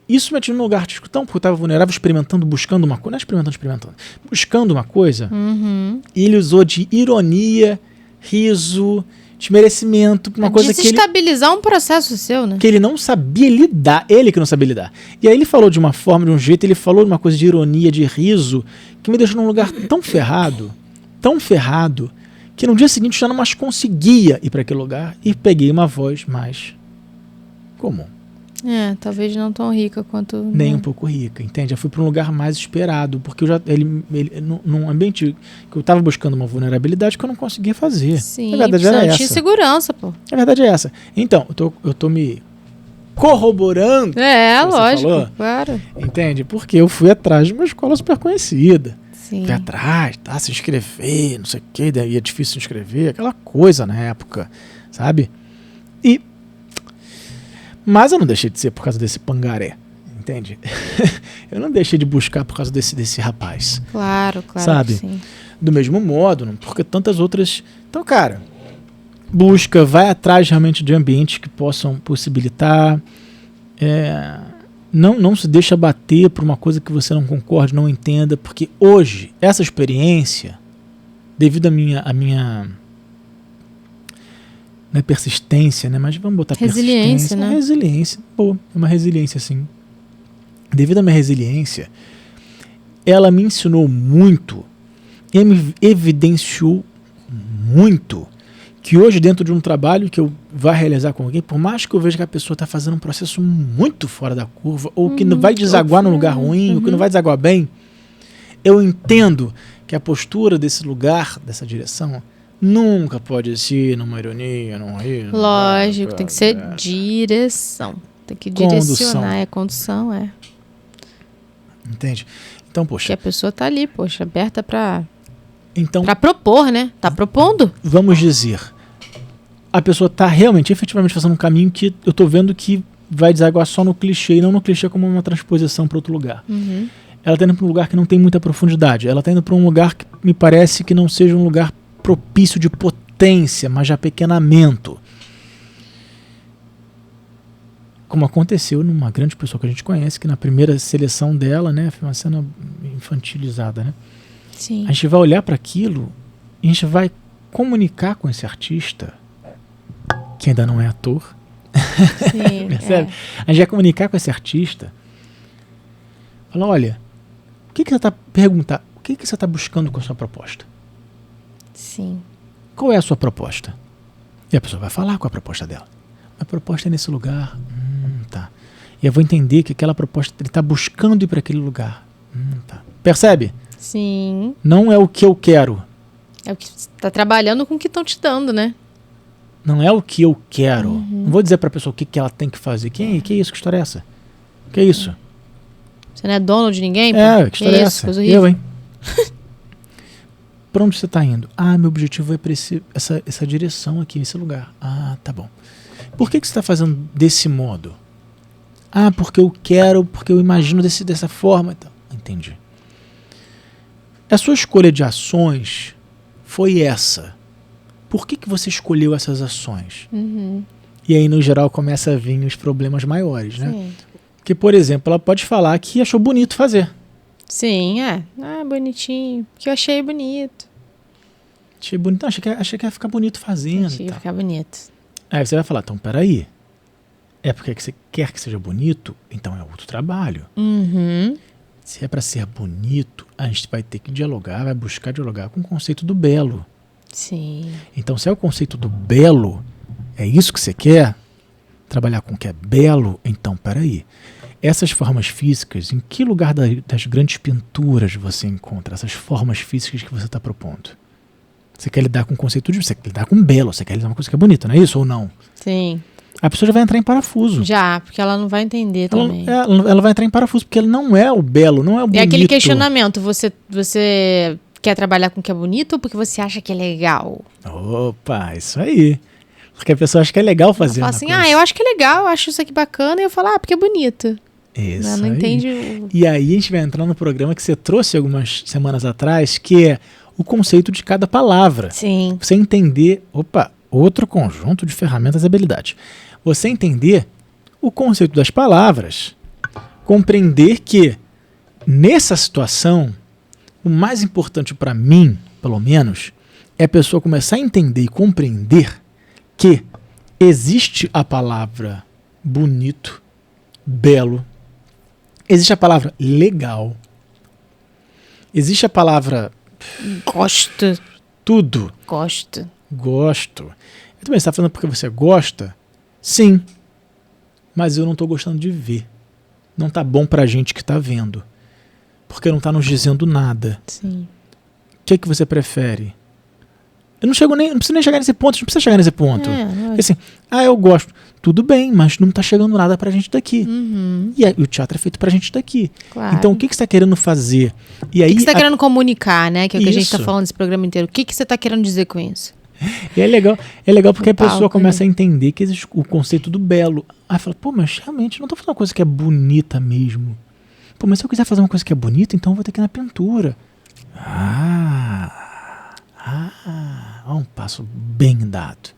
Isso me atingiu num lugar artístico tão, porque eu estava vulnerável, experimentando, buscando uma coisa. Não é experimentando. Buscando uma coisa. E ele usou de ironia, riso, desmerecimento, uma coisa que desestabilizar um processo seu, né? Que ele não sabia lidar, ele que não sabia lidar. E aí ele falou de uma forma, de um jeito, ele falou de uma coisa de ironia, de riso, que me deixou num lugar tão ferrado, que no dia seguinte eu já não mais conseguia ir para aquele lugar e peguei uma voz mais comum. Talvez não tão rica quanto... Nem um pouco rica, entende? Eu fui para um lugar mais esperado, porque num ambiente que eu estava buscando uma vulnerabilidade que eu não conseguia fazer. Sim, a verdade era essa. tinha segurança, pô. A verdade é essa. Então, eu tô me corroborando. Lógico, falou, claro. Entende? Porque eu fui atrás de uma escola super conhecida. Sim. Fui atrás, se inscrever, não sei o que, daí é difícil se inscrever, aquela coisa na época, sabe? Mas eu não deixei de ser por causa desse pangaré, entende? Eu não deixei de buscar por causa desse rapaz. Claro, sabe? Sim. Do mesmo modo, porque tantas outras... Então, cara, busca, vai atrás realmente de ambientes que possam possibilitar... Não se deixa bater por uma coisa que você não concorde, não entenda, porque hoje, essa experiência, devido à minha não é persistência, né? Mas vamos botar resiliência, persistência. né? Resiliência, pô, é uma resiliência, sim. Devido à minha resiliência, ela me ensinou muito e me evidenciou muito que hoje, dentro de um trabalho que eu vá realizar com alguém, por mais que eu veja que a pessoa está fazendo um processo muito fora da curva, ou que não vai desaguar num lugar ruim, ou que não vai desaguar bem, eu entendo que a postura desse lugar, dessa direção, nunca pode ser numa ironia, num rir. Lógico, tem que ser direção. Tem que direcionar, condução, Entende? Então, poxa... Que a pessoa tá ali, poxa, aberta pra propor, né? Tá propondo. Vamos dizer, a pessoa tá realmente, efetivamente fazendo um caminho que eu tô vendo que vai desaguar só no clichê, e não no clichê como uma transposição para outro lugar. Ela tá indo para um lugar que não tem muita profundidade. Ela tá indo para um lugar que me parece que não seja um lugar propício de potência, mas de apequenamento. Como aconteceu numa grande pessoa que a gente conhece, que na primeira seleção dela, né, foi uma cena infantilizada, né? Sim. A gente vai olhar para aquilo e a gente vai comunicar com esse artista, que ainda não é ator. Sim, percebe? A gente vai comunicar com esse artista, falar, olha, o que você está buscando com a sua proposta? Sim. Qual é a sua proposta? E a pessoa vai falar qual é a proposta dela. A proposta é nesse lugar. Tá. E eu vou entender que aquela proposta, ele está buscando ir para aquele lugar. Tá. Percebe? Sim. Não é o que eu quero. É o que você está trabalhando com o que estão te dando, né? Não é o que eu quero. Não vou dizer para a pessoa o que ela tem que fazer. Que isso? Que história é essa? Que isso? Você não é dono de ninguém? Que história é essa? Eu, hein? Para onde você está indo? Meu objetivo é para essa direção aqui, esse lugar. Tá bom. Por que você está fazendo desse modo? Porque eu quero, porque eu imagino dessa forma. Então, entendi. A sua escolha de ações foi essa. Por que você escolheu essas ações? E aí, no geral, começa a vir os problemas maiores, né? Sim. Porque, por exemplo, ela pode falar que achou bonito fazer. Sim, bonitinho. Que eu achei bonito. Achei bonito. Não, achei que ia ficar bonito fazendo. Achei que ia ficar bonito. Aí você vai falar, então, peraí. É porque você quer que seja bonito? Então é outro trabalho. Se é para ser bonito, a gente vai ter que dialogar, vai buscar dialogar com o conceito do belo. Sim. Então, se é o conceito do belo, é isso que você quer? Trabalhar com o que é belo? Então, peraí. Essas formas físicas, em que lugar das grandes pinturas você encontra essas formas físicas que você está propondo? Você quer lidar com o conceito você quer lidar com belo, você quer lidar com uma coisa que é bonita, não é isso ou não? Sim. A pessoa já vai entrar em parafuso. Já, porque ela não vai entender também. Ela vai entrar em parafuso, porque ele não é o belo, não é o bonito. É aquele questionamento, você quer trabalhar com o que é bonito ou porque você acha que é legal? Opa, isso aí. Porque a pessoa acha que é legal fazer. Ela fala assim, eu acho que é legal, eu acho isso aqui bacana, e eu falo, porque é bonito. Isso ela não aí. entende. E aí a gente vai entrar no programa que você trouxe algumas semanas atrás, que é o conceito de cada palavra. Sim. Você entender, outro conjunto de ferramentas e habilidades. Você entender o conceito das palavras, compreender que nessa situação, o mais importante para mim, pelo menos, é a pessoa começar a entender e compreender que existe a palavra bonito, belo, existe a palavra legal, existe a palavra gosto, tudo. Gosto. Eu também, você está falando porque você gosta? Sim. mas eu não tô gostando de ver. Não tá bom pra gente que tá vendo. Porque não tá nos dizendo nada. Sim. O que você prefere? Eu não preciso nem chegar nesse ponto, a gente não precisa chegar nesse ponto. Porque assim, eu gosto. Tudo bem, mas não tá chegando nada pra gente daqui. E o teatro é feito pra gente daqui. Claro. Então, o que você tá querendo fazer? E aí, o que você tá querendo comunicar, né? Que é o que a gente tá Isso. falando nesse programa inteiro. O que você tá querendo dizer com isso? E é legal porque No a pessoa palco, começa né? a entender que existe o conceito do belo. Aí fala, pô, mas realmente eu não tô fazendo uma coisa que é bonita mesmo. Pô, mas se eu quiser fazer uma coisa que é bonita, então eu vou ter que ir na pintura. Um passo bem dado.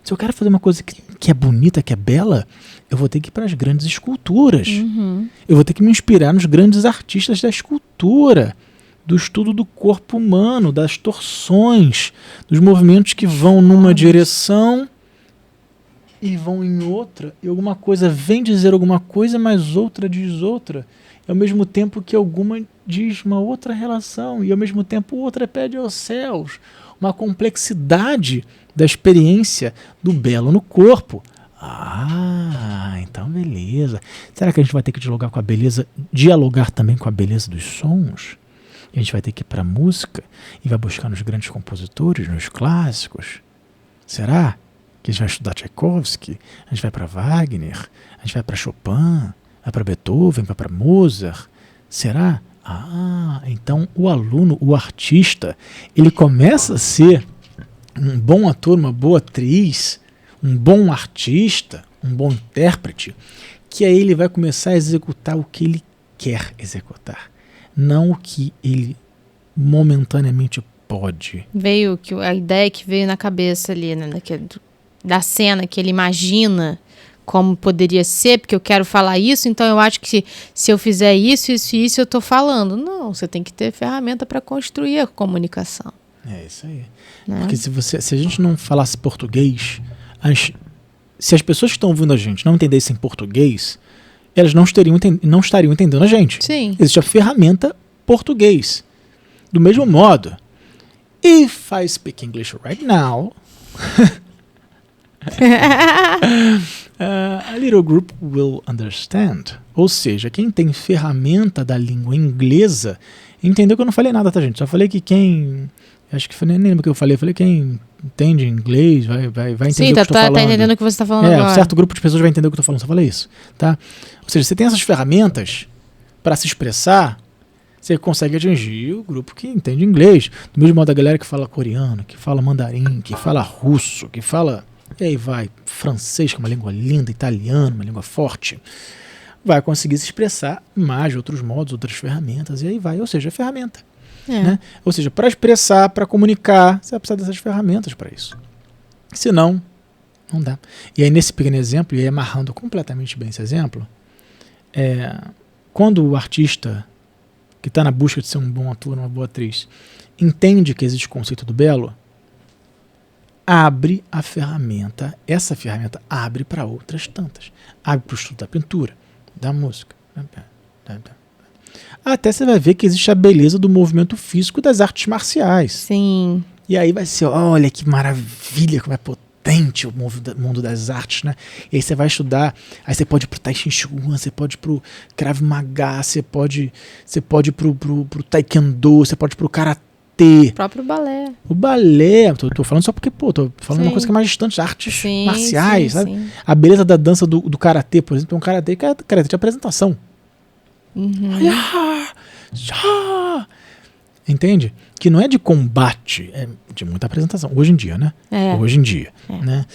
Se eu quero fazer uma coisa que é bonita, que é bela, eu vou ter que ir para as grandes esculturas. Eu vou ter que me inspirar nos grandes artistas da escultura, do estudo do corpo humano, das torções, dos movimentos que vão numa direção e vão em outra, e alguma coisa vem dizer alguma coisa, mas outra diz outra. E ao mesmo tempo que alguma diz uma outra relação, e ao mesmo tempo outra pede aos céus. Uma complexidade da experiência do belo no corpo. Então beleza. Será que a gente vai ter que dialogar também com a beleza dos sons? A gente vai ter que ir para a música e vai buscar nos grandes compositores, nos clássicos? Será que a gente vai estudar Tchaikovsky? A gente vai para Wagner? A gente vai para Chopin? Vai para Beethoven? Vai para Mozart? Será? Então o aluno, o artista, ele começa a ser um bom ator, uma boa atriz, um bom artista, um bom intérprete, que aí ele vai começar a executar o que ele quer executar, não o que ele momentaneamente pode. Veio a ideia que veio na cabeça ali, né? Da cena que ele imagina como poderia ser, porque eu quero falar isso, então eu acho que se eu fizer isso, eu tô falando. Não, você tem que ter ferramenta para construir a comunicação. É isso aí. Né? Porque se a gente não falasse português, se as pessoas que estão ouvindo a gente não entendessem português, elas não estariam entendendo a gente. Sim. Existe a ferramenta português. Do mesmo modo, if I speak English right now, a little group will understand. Ou seja, quem tem ferramenta da língua inglesa entendeu que eu não falei nada, tá, gente? Só falei que quem... Acho que nem lembro o que eu falei. Eu falei quem entende inglês vai entender o que eu estou falando. Tá entendendo o que você está falando agora. Um certo grupo de pessoas vai entender o que eu estou falando. Só falei isso, tá? Ou seja, você tem essas ferramentas para se expressar, você consegue atingir o grupo que entende inglês. Do mesmo modo, a galera que fala coreano, que fala mandarim, que fala russo, que fala... E aí vai francês, que é uma língua linda, italiano, uma língua forte, vai conseguir se expressar mais de outros modos, outras ferramentas, e aí vai. Ou seja, é ferramenta. Né? Ou seja, para expressar, para comunicar, você vai precisar dessas ferramentas para isso. Senão, não dá. E aí, nesse pequeno exemplo, e aí amarrando completamente bem esse exemplo, quando o artista que está na busca de ser um bom ator, uma boa atriz, entende que existe o conceito do belo, abre a ferramenta, essa ferramenta abre para outras tantas. Abre para o estudo da pintura, da música. Até você vai ver que existe a beleza do movimento físico das artes marciais. Sim. E aí vai ser, olha que maravilha, como é potente o mundo das artes, né? E aí você vai estudar, aí você pode ir pro Tai Chi Chuan, você pode ir pro Krav Maga, você pode ir pro Taekwondo, você pode ir pro Karatê. O próprio balé. O balé, tô falando só porque, tô falando uma coisa que é mais distante, artes marciais, sabe? Sim. A beleza da dança do Karatê, por exemplo, é um Karatê que é Karatê de apresentação. Entende? Que não é de combate, é de muita apresentação. Hoje em dia, né? Hoje em dia. Né?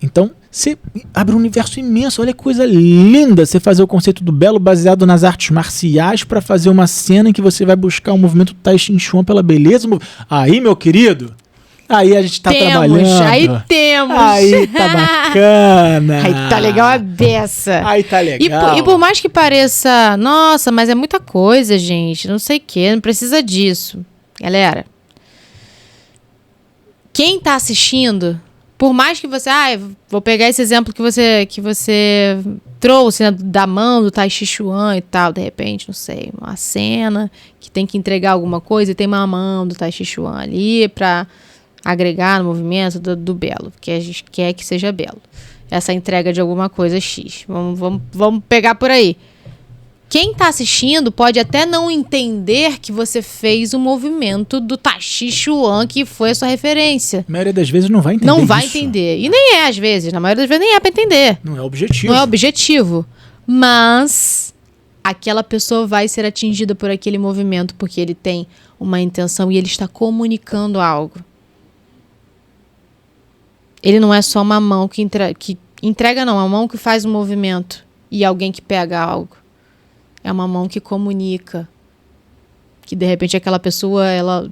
Então, você abre um universo imenso. Olha que coisa linda você fazer o conceito do belo baseado nas artes marciais para fazer uma cena em que você vai buscar o movimento Tai Chi Chuan pela beleza. Aí, meu querido, aí a gente tá trabalhando. Aí temos. Aí tá bacana. Aí tá legal a beça. Aí tá legal. E por mais que pareça, nossa, mas é muita coisa, gente, não sei o que, não precisa disso. Galera, quem tá assistindo, por mais que você, vou pegar esse exemplo que você trouxe, né, da mão do Tai Chi Chuan e tal, de repente, não sei, uma cena que tem que entregar alguma coisa e tem uma mão do Tai Chi Chuan ali pra agregar no movimento do belo, que a gente quer que seja belo. essa entrega de alguma coisa X. Vamos pegar por aí. Quem está assistindo pode até não entender que você fez o movimento do Tai Chi Chuan, que foi a sua referência. A maioria das vezes não vai entender Não vai isso. entender. E nem é, às vezes. Na maioria das vezes nem é para entender. Não é objetivo. Não é objetivo. Mas aquela pessoa vai ser atingida por aquele movimento porque ele tem uma intenção e ele está comunicando algo. Ele não é só uma mão que entrega, não. É uma mão que faz um movimento e alguém que pega algo. É uma mão que comunica. Que de repente aquela pessoa, ela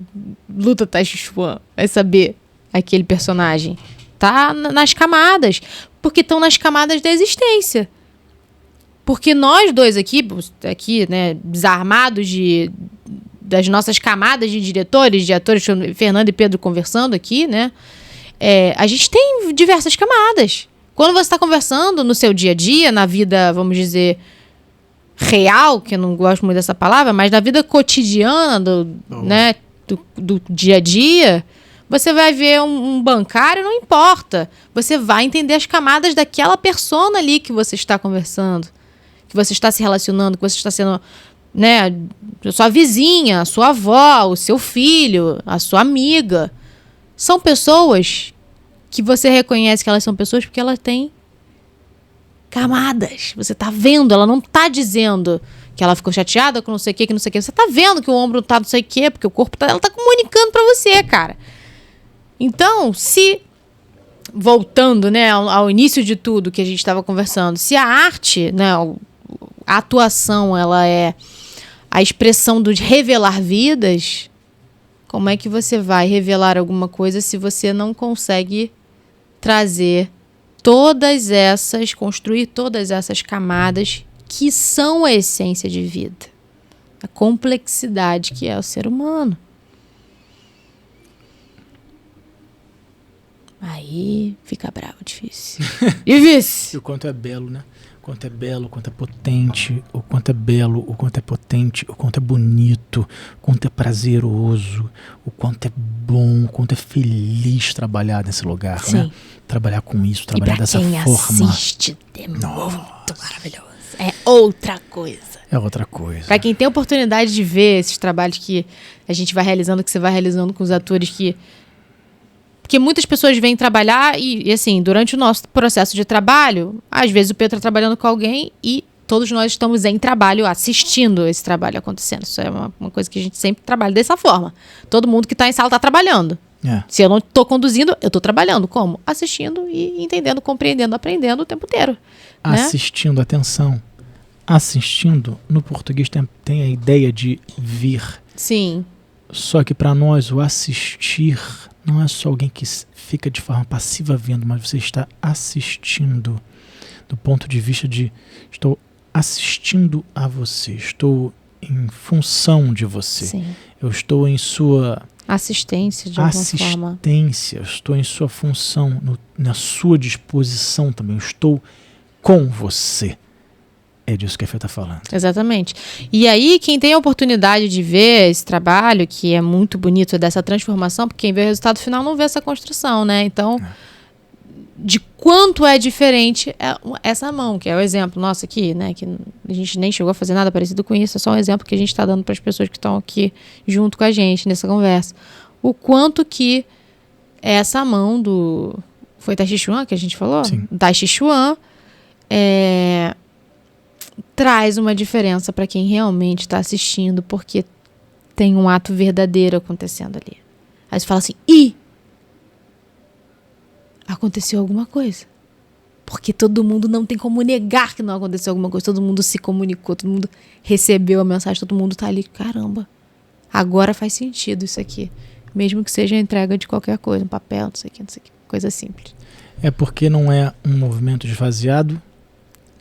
luta Tai Chi Chuan. Vai saber aquele personagem. Tá nas camadas. Porque estão nas camadas da existência. Porque nós dois aqui, né, desarmados das nossas camadas de diretores, de atores, Fernando e Pedro conversando aqui, né? A gente tem diversas camadas. Quando você está conversando no seu dia a dia, na vida, vamos dizer, real, que eu não gosto muito dessa palavra, mas na vida cotidiana do dia a dia, você vai ver um bancário, não importa. Você vai entender as camadas daquela persona ali que você está conversando, que você está se relacionando, que você está sendo, né, a sua vizinha, a sua avó, o seu filho, a sua amiga. São pessoas que você reconhece que elas são pessoas porque elas têm camadas. Você tá vendo, ela não tá dizendo que ela ficou chateada com não sei o que não sei o que. Você tá vendo que o ombro tá não sei o que, porque o corpo tá... Ela tá comunicando pra você, cara. Então, voltando, né, ao início de tudo que a gente estava conversando, se a arte, né, a atuação, ela é a expressão de revelar vidas, como é que você vai revelar alguma coisa se você não consegue construir todas essas camadas que são a essência de vida, a complexidade que é o ser humano? Aí fica bravo, difícil. Difícil. E o quanto é belo, né? O quanto é belo, o quanto é potente, o quanto é belo, o quanto é potente, o quanto é bonito, o quanto é prazeroso, o quanto é bom, o quanto é feliz trabalhar nesse lugar, Sim. né? Trabalhar com isso, trabalhar dessa forma. Quem assiste, é muito maravilhoso. É outra coisa. É outra coisa. Pra quem tem a oportunidade de ver esses trabalhos que a gente vai realizando, que você vai realizando com os atores Porque muitas pessoas vêm trabalhar e, assim, durante o nosso processo de trabalho, às vezes o Pedro está trabalhando com alguém e todos nós estamos em trabalho, assistindo esse trabalho acontecendo. Isso é uma coisa que a gente sempre trabalha dessa forma. Todo mundo que está em sala está trabalhando. Se eu não estou conduzindo, eu estou trabalhando. Como? Assistindo e entendendo, compreendendo, aprendendo o tempo inteiro. Assistindo, atenção. Assistindo, no português tem a ideia de vir. Sim. Só que para nós o assistir não é só alguém que fica de forma passiva vendo, mas você está assistindo do ponto de vista de estou assistindo a você, estou em função de você. Sim. Eu estou em sua assistência de alguma forma. Eu estou em sua função, na sua disposição também. Eu estou com você. É disso que a Fê está falando. Exatamente. E aí, quem tem a oportunidade de ver esse trabalho, que é muito bonito, dessa transformação, porque quem vê o resultado final não vê essa construção, né? Então, de quanto é diferente essa mão, que é o exemplo nosso aqui, né? Que a gente nem chegou a fazer nada parecido com isso, é só um exemplo que a gente está dando para as pessoas que estão aqui junto com a gente nessa conversa. O quanto que essa mão do... Foi Tai Chi Chuan que a gente falou? Sim. Tai Chi Chuan traz uma diferença para quem realmente está assistindo, porque tem um ato verdadeiro acontecendo ali. Aí você fala assim, aconteceu alguma coisa. Porque todo mundo não tem como negar que não aconteceu alguma coisa. Todo mundo se comunicou, todo mundo recebeu a mensagem, todo mundo tá ali, caramba, agora faz sentido isso aqui. Mesmo que seja a entrega de qualquer coisa, um papel, não sei o que, coisa simples. É porque não é um movimento esvaziado,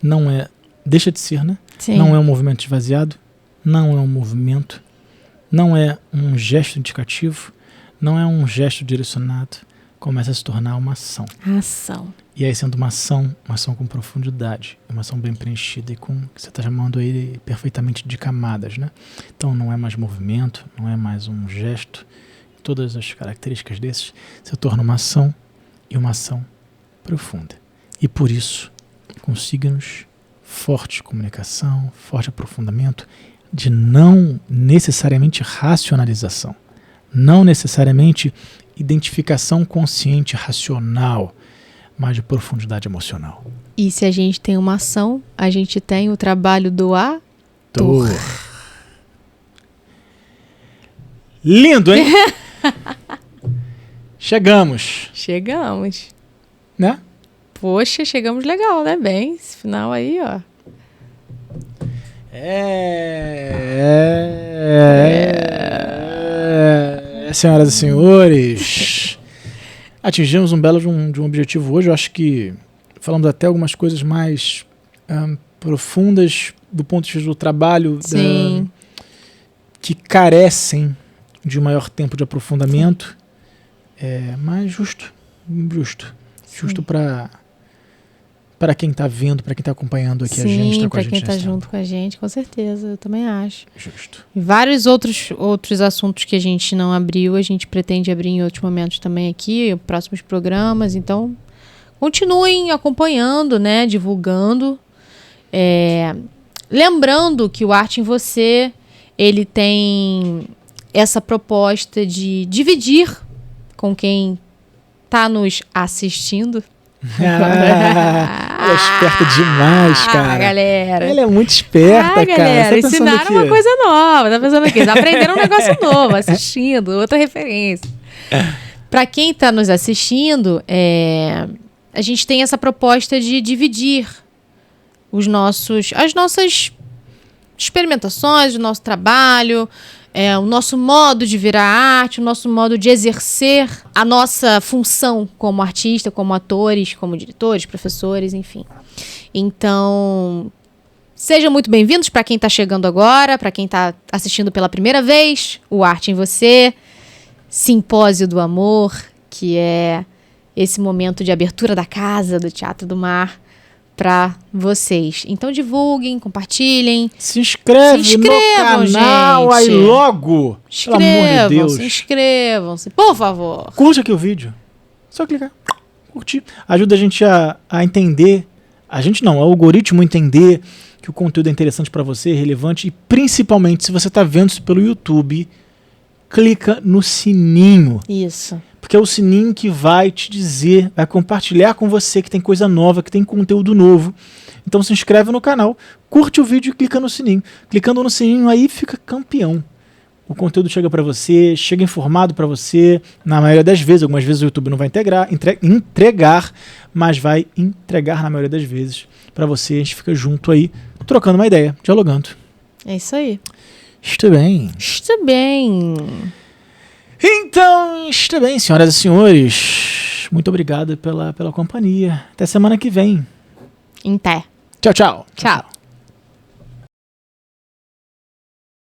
não é... Deixa de ser, né? Sim. Não é um movimento esvaziado, não é um movimento, não é um gesto indicativo, não é um gesto direcionado. Começa a se tornar uma ação. Ação. E aí sendo uma ação com profundidade, uma ação bem preenchida e com, que você está chamando aí perfeitamente de camadas, né? Então não é mais movimento, não é mais um gesto. Todas as características desses se torna uma ação e uma ação profunda. E por isso, consiga-nos forte comunicação, forte aprofundamento, de não necessariamente racionalização, não necessariamente identificação consciente, racional, mas de profundidade emocional. E se a gente tem uma ação, a gente tem o trabalho do ator. Lindo, hein? Chegamos. Chegamos. Né? Poxa, chegamos legal, né? Bem, esse final aí, ó. Senhoras e senhores, atingimos um belo de um objetivo hoje. Eu acho que falamos até algumas coisas mais profundas do ponto de vista do trabalho, que carecem de um maior tempo de aprofundamento, mas justo para quem está vendo, para quem está acompanhando aqui a gente, tá com a gente. Sim, para quem está junto com a gente, com certeza, eu também acho. Justo. E vários outros assuntos que a gente não abriu, a gente pretende abrir em outros momentos também aqui, em próximos programas, então continuem acompanhando, né, divulgando. Lembrando que o Arte em Você, ele tem essa proposta de dividir com quem está nos assistindo. Ela é esperta demais, cara. Galera. Ela é muito esperta, cara. Galera, ensinaram uma coisa nova. Tá pensando aqui? Aprenderam um negócio novo, assistindo, outra referência. Para quem está nos assistindo, a gente tem essa proposta de dividir as nossas experimentações, o nosso trabalho, o nosso modo de virar arte, o nosso modo de exercer a nossa função como artista, como atores, como diretores, professores, enfim. Então, sejam muito bem-vindos para quem está chegando agora, para quem está assistindo pela primeira vez, o Arte em Você, Simpósio do Amor, que é esse momento de abertura da casa, do Teatro do Mar, para vocês. Então divulguem, compartilhem. Se inscrevam no canal, gente. Aí logo. Pelo amor de Deus. Se inscrevam-se, por favor. Curte aqui o vídeo. Só clicar. Curtir. Ajuda a gente a entender. A gente não, o algoritmo entender que o conteúdo é interessante para você, relevante. E principalmente, se você está vendo isso pelo YouTube, clica no sininho. Isso. Porque é o sininho que vai te dizer, vai compartilhar com você que tem coisa nova, que tem conteúdo novo. Então se inscreve no canal, curte o vídeo e clica no sininho. Clicando no sininho aí fica campeão. O conteúdo chega para você, chega informado para você, na maioria das vezes. Algumas vezes o YouTube não vai entregar, mas vai entregar na maioria das vezes para você. A gente fica junto aí, trocando uma ideia, dialogando. É isso aí. Está bem. Está bem. Então, está bem, senhoras e senhores. Muito obrigado pela companhia. Até semana que vem. Em pé. Tchau, tchau. Tchau.